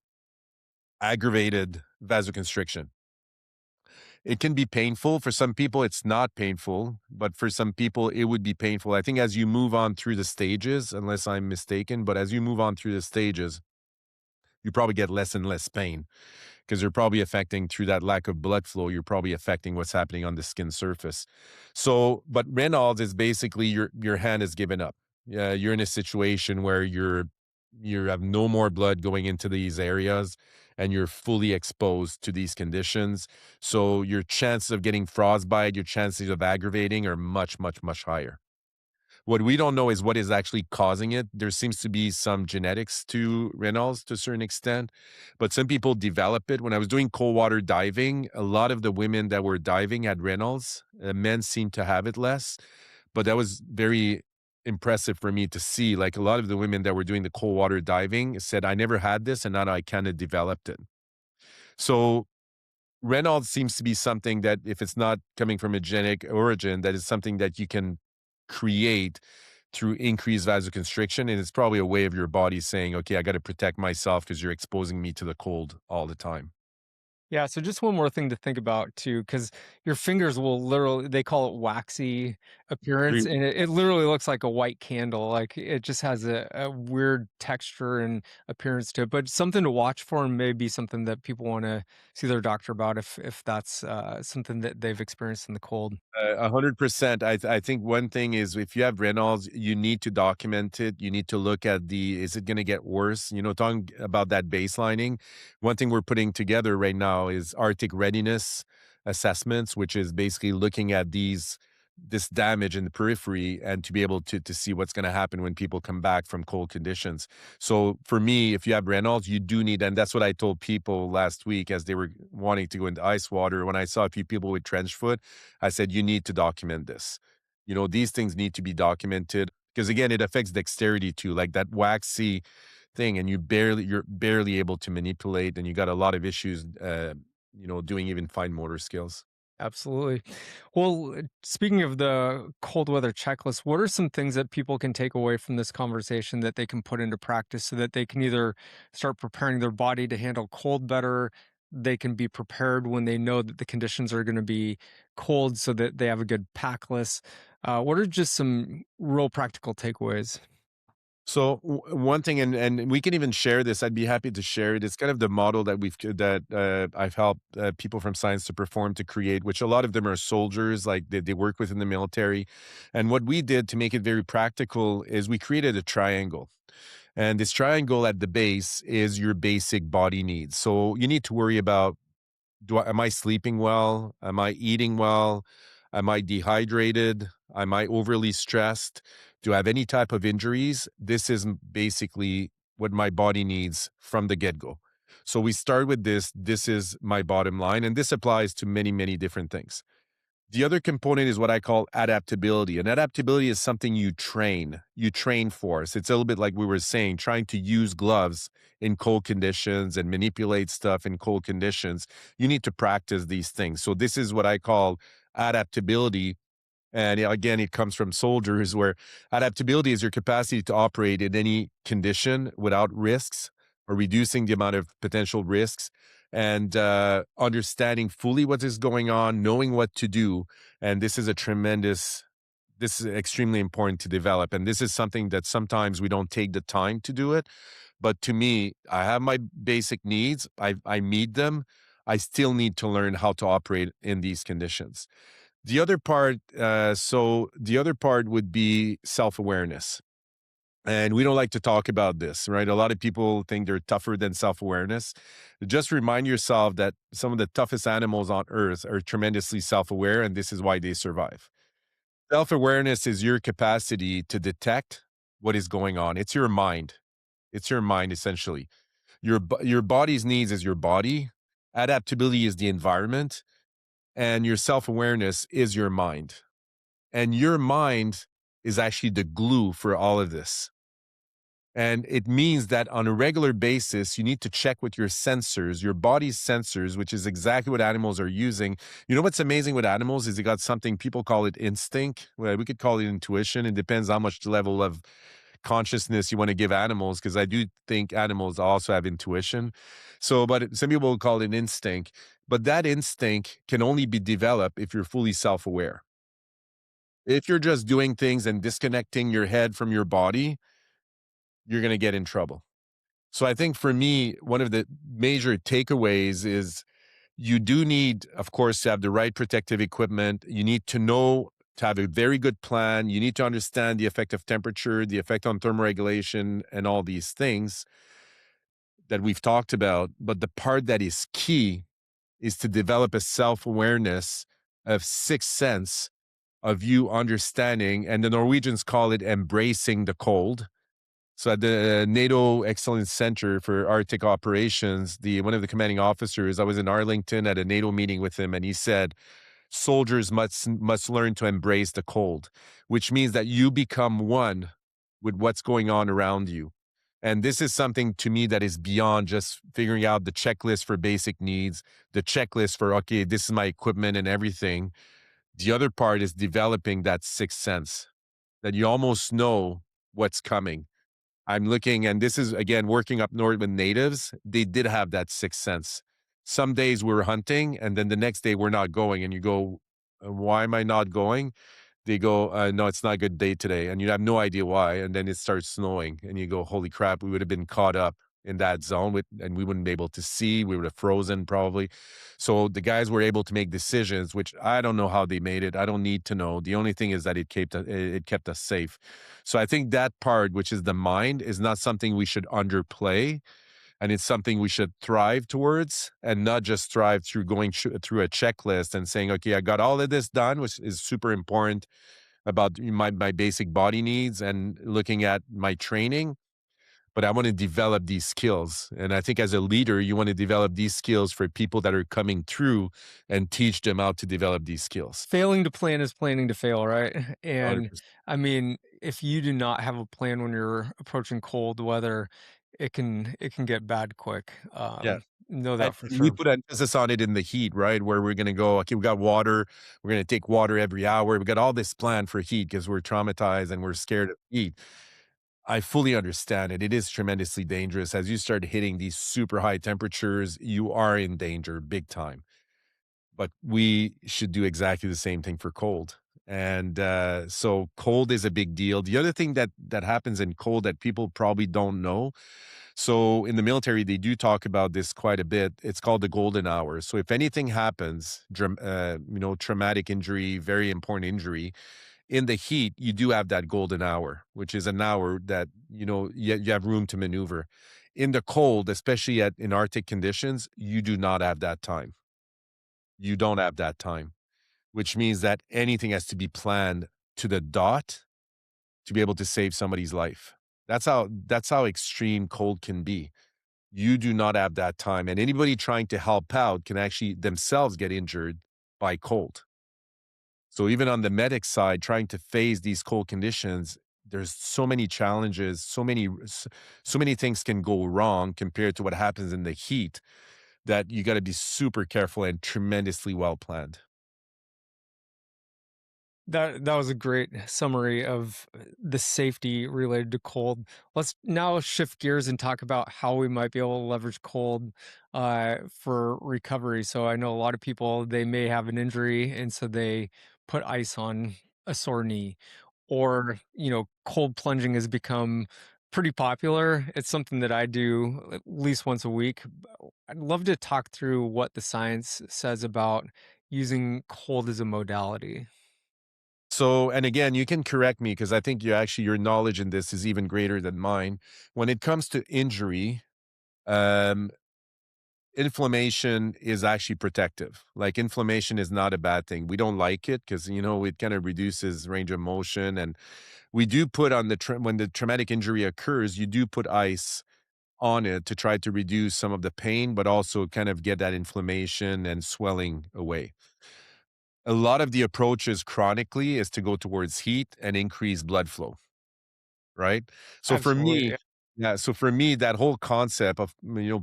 aggravated vasoconstriction. It can be painful. For some people, it's not painful, but for some people, it would be painful. I think as you move on through the stages, unless I'm mistaken, but as you move on through the stages, you probably get less and less pain because you're probably affecting through that lack of blood flow. You're probably affecting what's happening on the skin surface. So, but Raynaud's is basically your hand is given up. Yeah, you're in a situation where you have no more blood going into these areas and you're fully exposed to these conditions. So your chances of getting frostbite, your chances of aggravating are much, much, much higher. What we don't know is what is actually causing it. There seems to be some genetics to Raynaud's to a certain extent, but some people develop it. When I was doing cold water diving, a lot of the women that were diving had Raynaud's. Men seem to have it less, but that was very impressive for me to see. Like a lot of the women that were doing the cold water diving said, I never had this and now I kind of developed it. So Raynaud's seems to be something that if it's not coming from a genetic origin, that is something that you can create through increased vasoconstriction. And it's probably a way of your body saying, okay, I got to protect myself because you're exposing me to the cold all the time. Yeah, so just one more thing to think about too, because your fingers will literally, they call it waxy appearance, Re- and it literally looks like a white candle. Like it just has a weird texture and appearance to it. But something to watch for, and maybe something that people want to see their doctor about if that's something that they've experienced in the cold. 100%. I think one thing is if you have Reynolds, you need to document it. You need to look at is it going to get worse? Talking about that baselining. One thing we're putting together right now is Arctic readiness assessments, which is basically looking at this damage in the periphery and to be able to see what's going to happen when people come back from cold conditions. So for me, if you have Reynolds, you do need, and that's what I told people last week as they were wanting to go into ice water. When I saw a few people with trench foot, I said, you need to document this. These things need to be documented because again, it affects dexterity too, like that waxy thing, and you're barely able to manipulate, and you got a lot of issues, doing even fine motor skills. Absolutely. Well, speaking of the cold weather checklist, what are some things that people can take away from this conversation that they can put into practice so that they can either start preparing their body to handle cold better, they can be prepared when they know that the conditions are going to be cold so that they have a good pack list? What are just some real practical takeaways? So one thing, and we can even share this. I'd be happy to share it. It's kind of the model that I've helped people from science to perform to create, which a lot of them are soldiers, like they work within the military. And what we did to make it very practical is we created a triangle. And this triangle at the base is your basic body needs. So you need to worry about am I sleeping well? Am I eating well? Am I dehydrated? Am I overly stressed? Do I have any type of injuries? This is basically what my body needs from the get go. So we start with this. This is my bottom line. And this applies to many, many different things. The other component is what I call adaptability. And adaptability is something you train. You train for. So it's a little bit like we were saying, trying to use gloves in cold conditions and manipulate stuff in cold conditions. You need to practice these things. So this is what I call adaptability, and again, it comes from soldiers where adaptability is your capacity to operate in any condition without risks or reducing the amount of potential risks and understanding fully what is going on, knowing what to do. And this is extremely important to develop. And this is something that sometimes we don't take the time to do it. But to me, I have my basic needs, I meet them. I still need to learn how to operate in these conditions. The other part would be self-awareness. And we don't like to talk about this, right? A lot of people think they're tougher than self-awareness. Just remind yourself that some of the toughest animals on earth are tremendously self-aware, and this is why they survive. Self-awareness is your capacity to detect what is going on. It's your mind. It's your mind, essentially. Your body's needs is your body. Adaptability is the environment, and your self-awareness is your mind. And your mind is actually the glue for all of this. And it means that on a regular basis, you need to check with your sensors, your body's sensors, which is exactly what animals are using. You know what's amazing with animals is they got something people call it instinct. Well, we could call it intuition. It depends how much level of consciousness you want to give animals, because I do think animals also have intuition. So, but some people will call it instinct. But that instinct can only be developed if you're fully self aware. If you're just doing things and disconnecting your head from your body, you're going to get in trouble. So I think for me, one of the major takeaways is you do need, of course, to have the right protective equipment. You need to know to have a very good plan. You need to understand the effect of temperature, the effect on thermoregulation, and all these things that we've talked about. But the part that is key is to develop a self awareness of sixth sense of you understanding, and the Norwegians call it embracing the cold. So at the NATO Excellence Center for Arctic Operations, the one of the commanding officers, I was in Arlington at a NATO meeting with him, and he said, "Soldiers must learn to embrace the cold," which means that you become one with what's going on around you. And this is something to me that is beyond just figuring out the checklist for basic needs, the checklist for, okay, this is my equipment and everything. The other part is developing that sixth sense. that you almost know what's coming. I'm looking, and this is again working up north with natives. They did have that sixth sense. Some days we were hunting, and then the next day we're not going, and you go, Why am I not going?" They go, "No, it's not a good day today," and you have no idea why, and then it starts snowing, and you go, "Holy crap, we would have been caught up in that zone with and we wouldn't be able to see, we would have frozen probably." So, the guys were able to make decisions, which I don't know how they made it, I don't need to know. The only thing is that it kept us safe. So, I think that part, which is the mind, is not something we should underplay, and it's something we should thrive towards and not just thrive through going through a checklist and saying, "Okay, I got all of this done," which is super important about my basic body needs and looking at my training, but I want to develop these skills. And I think as a leader, you want to develop these skills for people that are coming through and teach them how to develop these skills. Failing to plan is planning to fail, right? And 100%. I mean, if you do not have a plan when you're approaching cold weather, it can get bad quick. Yeah. Know And that for we sure. put emphasis on it in the heat, right? Where we're going to go, okay, we got water. We're going to take water every hour. We got all this planned for heat because we're traumatized and we're scared of heat. I fully understand it. It is tremendously dangerous. As you start hitting these super high temperatures, you are in danger big time. But we should do exactly the same thing for cold. And so cold is a big deal. The other thing that happens in cold that people probably don't know. So in the military, they do talk about this quite a bit. It's called the golden hour. So if anything happens, traumatic injury, very important injury, in the heat, you do have that golden hour, which is an hour that, you have room to maneuver. In the cold, especially in Arctic conditions, you do not have that time. You don't have that time, which means that anything has to be planned to the dot to be able to save somebody's life. That's how extreme cold can be. You do not have that time, and anybody trying to help out can actually themselves get injured by cold. So even on the medic side, trying to phase these cold conditions, there's so many challenges, so many things can go wrong compared to what happens in the heat that you gotta be super careful and tremendously well planned. That was a great summary of the safety related to cold. Let's now shift gears and talk about how we might be able to leverage cold for recovery. So I know a lot of people they may have an injury, and so they put ice on a sore knee, or cold plunging has become pretty popular. It's something that I do at least once a week. I'd love to talk through what the science says about using cold as a modality. So, and again, you can correct me because I think your knowledge in this is even greater than mine. When it comes to injury, um, inflammation is actually protective. Like inflammation is not a bad thing. We don't like it because it kind of reduces range of motion, and we do put on when the traumatic injury occurs, you do put ice on it to try to reduce some of the pain, but also kind of get that inflammation and swelling away. A lot of the approaches chronically is to go towards heat and increase blood flow, right? So for Absolutely. me, yeah, so for me, that whole concept of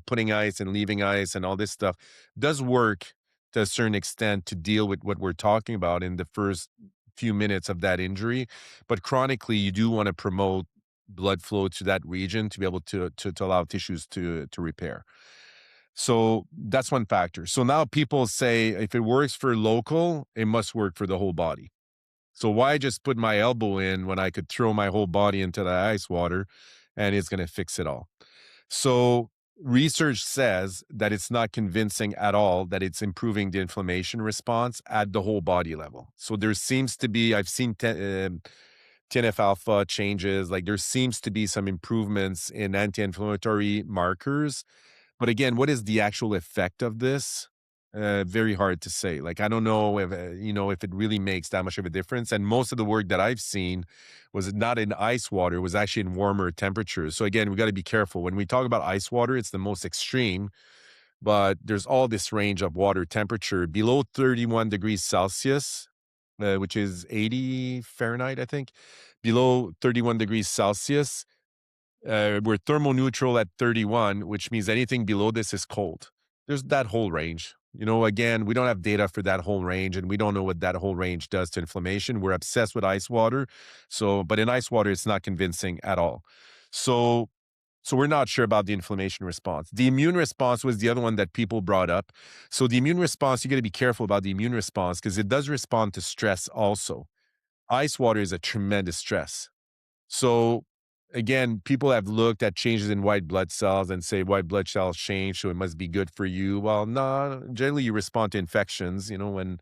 putting ice and leaving ice and all this stuff does work to a certain extent to deal with what we're talking about in the first few minutes of that injury. But chronically, you do want to promote blood flow to that region to be able to allow tissues to repair. So that's one factor. So now people say if it works for local, it must work for the whole body. So why just put my elbow in when I could throw my whole body into the ice water and it's going to fix it all? So research says that it's not convincing at all that it's improving the inflammation response at the whole body level. So there seems to be, I've seen TNF alpha changes, like there seems to be some improvements in anti inflammatory markers, but again, what is the actual effect of this? Very hard to say. Like, I don't know if it really makes that much of a difference. And most of the work that I've seen was not in ice water, it was actually in warmer temperatures. So again, we got to be careful. When we talk about ice water, it's the most extreme, but there's all this range of water temperature below 31 degrees Celsius, which is 80 Fahrenheit, I think. Below 31 degrees Celsius, we're thermoneutral at 31, which means anything below this is cold. There's that whole range. Again, we don't have data for that whole range, and we don't know what that whole range does to inflammation. We're obsessed with ice water. But in ice water, it's not convincing at all. So, so we're not sure about the inflammation response. The immune response was the other one that people brought up. So the immune response, you got to be careful about the immune response because it does respond to stress also. Ice water is a tremendous stress. So again, people have looked at changes in white blood cells and say white blood cells change, so it must be good for you. Well, no, generally you respond to infections, when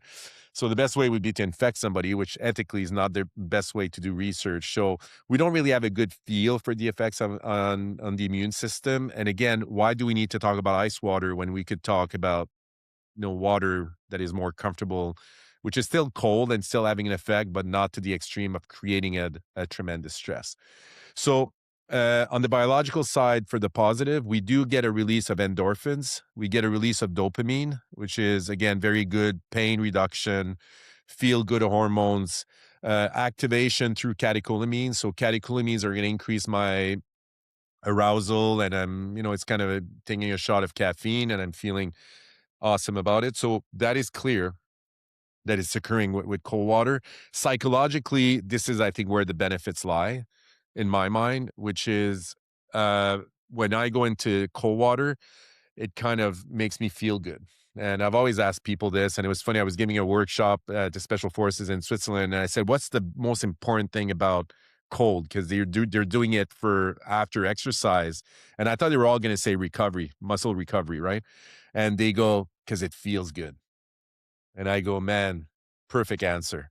so the best way would be to infect somebody, which ethically is not the best way to do research. So we don't really have a good feel for the effects on the immune system. And again, why do we need to talk about ice water when we could talk about water that is more comfortable, which is still cold and still having an effect, but not to the extreme of creating a tremendous stress. So, on the biological side, for the positive, we do get a release of endorphins. We get a release of dopamine, which is, again, very good pain reduction, feel good hormones, activation through catecholamines. So, catecholamines are going to increase my arousal, and it's kind of taking a shot of caffeine, and I'm feeling awesome about it. So, that is clear that it's occurring with cold water. Psychologically, this is, I think, where the benefits lie in my mind, which is uh, when I go into cold water, it kind of makes me feel good. And I've always asked people this, and it was funny. I was giving a workshop to special forces in Switzerland, and I said, "What's the most important thing about cold?" Because they're doing it for after exercise, and I thought they were all going to say recovery, muscle recovery, right? And they go, "Because it feels good." And I go, "Man, perfect answer."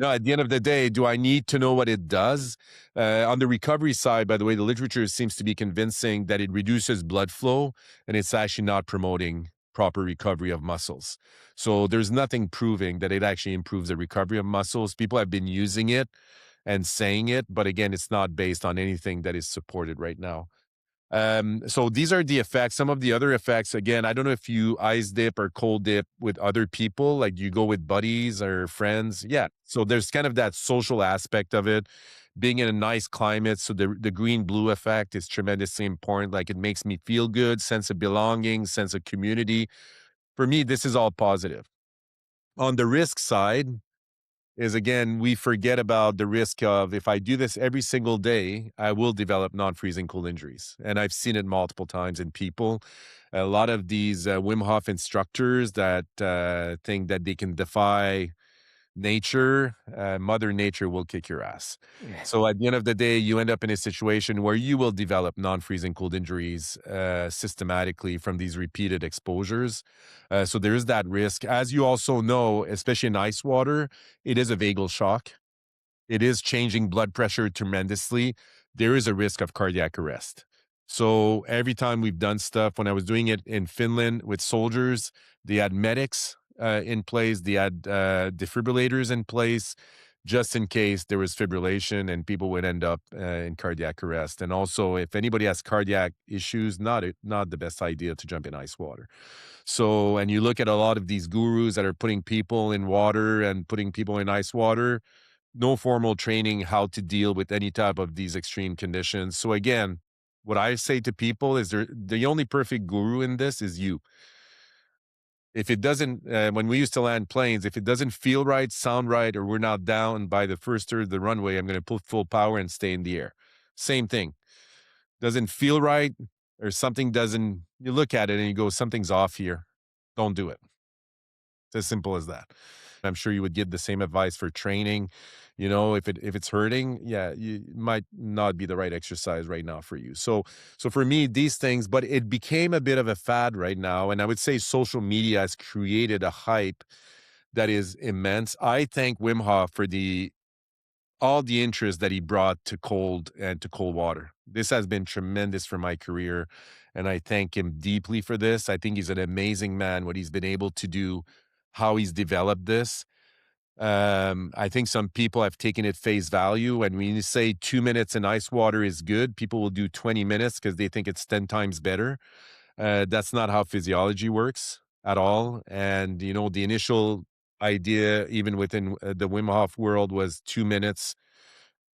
At the end of the day, do I need to know what it does? On the recovery side, by the way, the literature seems to be convincing that it reduces blood flow and it's actually not promoting proper recovery of muscles. So there's nothing proving that it actually improves the recovery of muscles. People have been using it and saying it, but again, it's not based on anything that is supported right now. So these are the effects. Some of the other effects, again, I don't know if you ice dip or cold dip with other people, like you go with buddies or friends. Yeah. So there's kind of that social aspect of it, being in a nice climate. So the green blue effect is tremendously important. Like it makes me feel good, sense of belonging, sense of community. For me, this is all positive. On the risk side, is again, we forget about the risk of if I do this every single day, I will develop non-freezing cold injuries. And I've seen it multiple times in people. A lot of these Wim Hof instructors that think that they can defy nature, Mother Nature will kick your ass. Yeah. So at the end of the day, you end up in a situation where you will develop non-freezing cold injuries systematically from these repeated exposures. So there is that risk. As you also know, especially in ice water, it is a vagal shock. It is changing blood pressure tremendously. There is a risk of cardiac arrest. So every time we've done stuff, when I was doing it in Finland with soldiers, they had medics in place, they had defibrillators in place, just in case there was fibrillation and people would end up in cardiac arrest. And also, if anybody has cardiac issues, not the best idea to jump in ice water. So, and you look at a lot of these gurus that are putting people in water and putting people in ice water, no formal training how to deal with any type of these extreme conditions. So again, what I say to people is the only perfect guru in this is you. If it doesn't, when we used to land planes, if it doesn't feel right, sound right, or we're not down by the first third of the runway, I'm going to put full power and stay in the air. Same thing. Doesn't feel right, or something doesn't, you look at it and you go, something's off here. Don't do it. It's as simple as that. I'm sure you would give the same advice for training. If it's hurting, yeah, it might not be the right exercise right now for you. So for me, these things, but it became a bit of a fad right now, and I would say social media has created a hype that is immense. I thank Wim Hof for the all the interest that he brought to cold and to cold water. This has been tremendous for my career, and I thank him deeply for this. I think he's an amazing man, what he's been able to do, how he's developed this. I think some people have taken it face value. And when you say 2 minutes in ice water is good, people will do 20 minutes because they think it's 10 times better. That's not how physiology works at all. And, the initial idea, even within the Wim Hof world, was 2 minutes.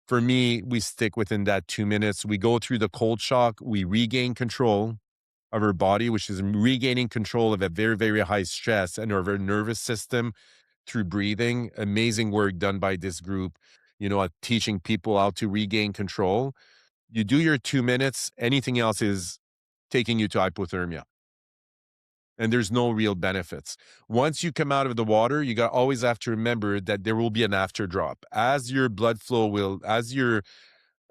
For me, we stick within that 2 minutes. We go through the cold shock, we regain control, of our body, which is regaining control of a very, very high stress and of our nervous system through breathing. Amazing work done by this group, teaching people how to regain control. You do your 2 minutes, anything else is taking you to hypothermia. And there's no real benefits. Once you come out of the water, you got always have to remember that there will be an after drop. As your blood flow will, as your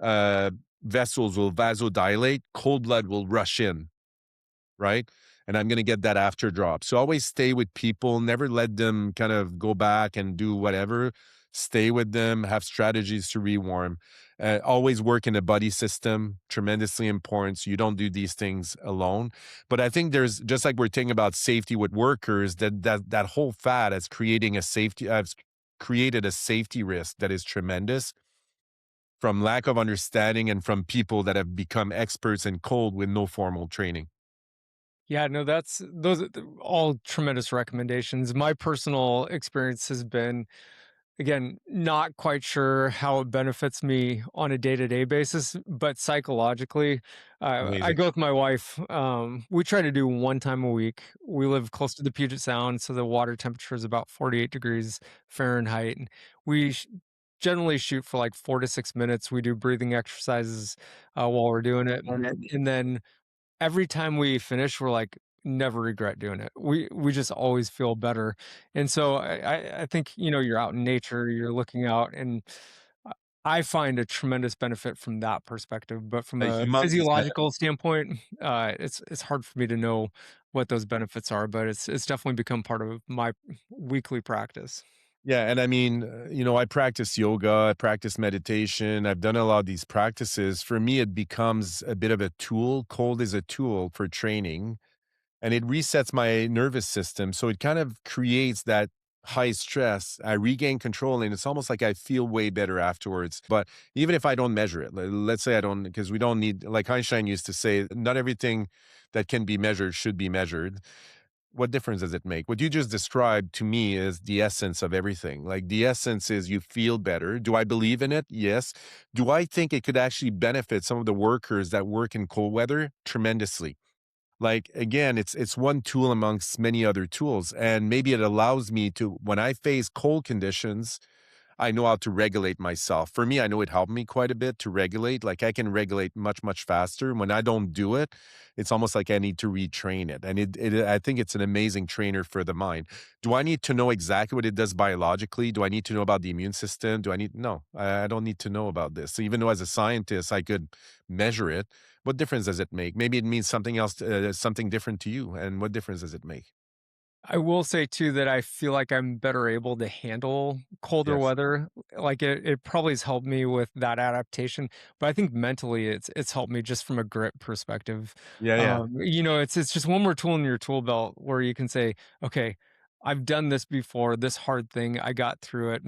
uh, vessels will vasodilate, cold blood will rush in, right? And I'm going to get that after drop. So always stay with people, never let them kind of go back and do whatever. Stay with them, have strategies to rewarm. Always work in a buddy system, tremendously important. So you don't do these things alone. But I think there's just like we're thinking about safety with workers, that whole fad has creating a safety has created a safety risk that is tremendous from lack of understanding and from people that have become experts in cold with no formal training. Yeah, no, that's those are all tremendous recommendations. My personal experience has been, again, not quite sure how it benefits me on a day-to-day basis, but psychologically, I Amazing. go with my wife. We try to do 1 time a week. We live close to the Puget Sound, so the water temperature is about 48 degrees Fahrenheit. And we generally shoot for like 4 to 6 minutes. We do breathing exercises while we're doing it, and then every time we finish, we're like, never regret doing it. We just always feel better. And so I think, you're out in nature, you're looking out, and I I find a tremendous benefit from that perspective. But from A a humongous physiological standpoint, it's hard for me to know what those benefits are, but it's definitely become part of my weekly practice. Yeah, and I mean, I practice yoga, I practice meditation, I've done a lot of these practices. For me, it becomes a bit of a tool. Cold is a tool for training, and it resets my nervous system. So it kind of creates that high stress. I regain control, and it's almost like I feel way better afterwards. But even if I don't measure it, let's say I don't, because we don't need, like Einstein used to say, not everything that can be measured should be measured. What difference does it make? What you just described to me is the essence of everything. Like the essence is you feel better. Do I believe in it? Yes. Do I think it could actually benefit some of the workers that work in cold weather? Tremendously. Like again, it's one tool amongst many other tools. And maybe it allows me to, when I face cold conditions, I know how to regulate myself. For me, I know it helped me quite a bit to regulate. Like I can regulate much, much faster. When I don't do it, it's almost like I need to retrain it. And I think it's an amazing trainer for the mind. Do I need to know exactly what it does biologically? Do I need to know about the immune system? No, I don't need to know about this. So even though as a scientist, I could measure it, what difference does it make? Maybe it means something else, something different to you. And what difference does it make? I will say too that I feel like I'm better able to handle colder Yes. weather. Like it probably has helped me with that adaptation, but I think mentally it's helped me just from a grit perspective. Yeah, yeah. It's just one more tool in your tool belt where you can say, okay, I've done this before, this hard thing, I got through it.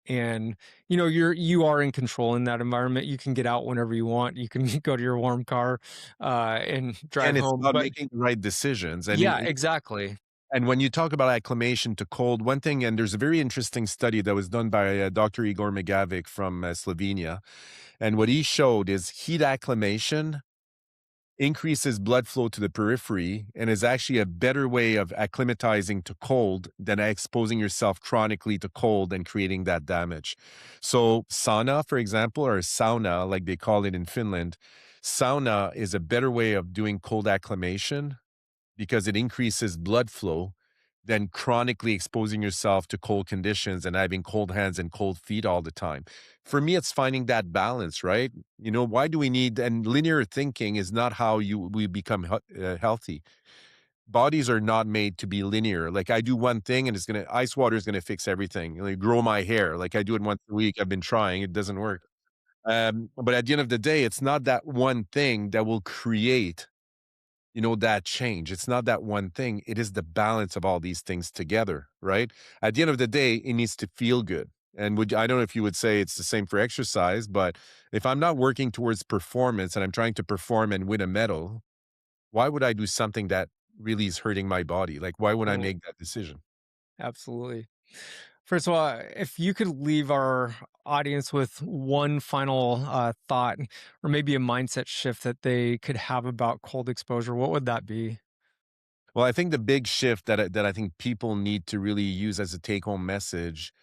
And you are in control in that environment. You can get out whenever you want. You can go to your warm car and drive And it's home. about But making the right decisions. yeah, exactly. And when you talk about acclimation to cold, one thing, and there's a very interesting study that was done by Dr. Igor Megavik from Slovenia. And what he showed is heat acclimation increases blood flow to the periphery and is actually a better way of acclimatizing to cold than exposing yourself chronically to cold and creating that damage. So, sauna, for example, or sauna, like they call it in Finland, sauna is a better way of doing cold acclimation because it increases blood flow than chronically exposing yourself to cold conditions and having cold hands and cold feet all the time. For me, it's finding that balance, right? Why do we need, and linear thinking is not how we become healthy. Bodies are not made to be linear. Like I do one thing and ice water is going to fix everything. Like grow my hair. Like I do it once a week. I've been trying. It doesn't work. But at the end of the day, it's not that one thing that will create that change. It's not that one thing. It is the balance of all these things together, right? At the end of the day, it needs to feel good. And I don't know if you would say it's the same for exercise, but if I'm not working towards performance and I'm trying to perform and win a medal, why would I do something that really is hurting my body? Like, why would I Totally. make that decision? Absolutely. First of all, if you could leave our audience with one final thought or maybe a mindset shift that they could have about cold exposure, what would that be? Well, I think the big shift that I think people need to really use as a take home message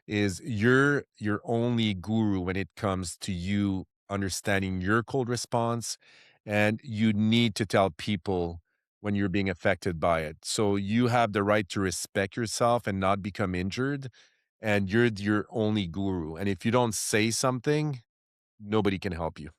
is you're your only guru when it comes to you understanding your cold response, and you need to tell people when you're being affected by it. So you have the right to respect yourself and not become injured, and you're your only guru. And if you don't say something, nobody can help you.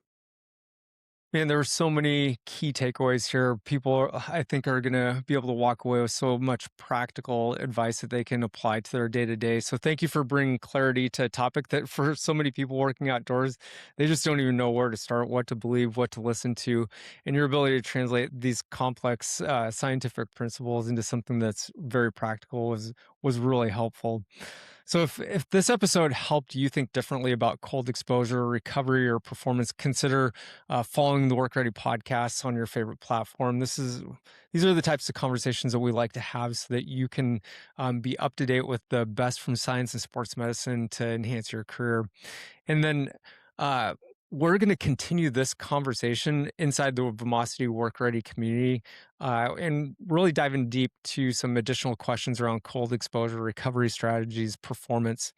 Man, there were so many key takeaways here. People, I think, are going to be able to walk away with so much practical advice that they can apply to their day to day. So, thank you for bringing clarity to a topic that for so many people working outdoors, they just don't even know where to start, what to believe, what to listen to. And your ability to translate these complex scientific principles into something that's very practical was really helpful. So if this episode helped you think differently about cold exposure, recovery, or performance, consider following the Work Ready podcasts on your favorite platform. These are the types of conversations that we like to have so that you can be up to date with the best from science and sports medicine to enhance your career. And then uh, we're going to continue this conversation inside the Vimosity Work Ready community and really diving deep to some additional questions around cold exposure, recovery strategies, performance.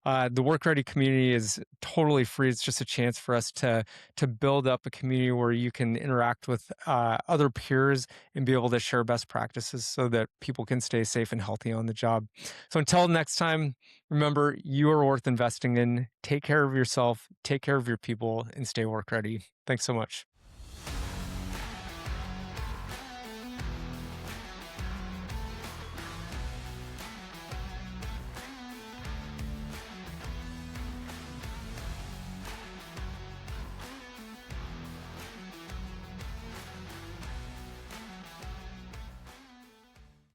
The Work Ready community is totally free. It's just a chance for us to build up a community where you can interact with other peers and be able to share best practices so that people can stay safe and healthy on the job. So until next time, remember you are worth investing in. Take care of yourself, take care of your people, and stay work ready. Thanks so much.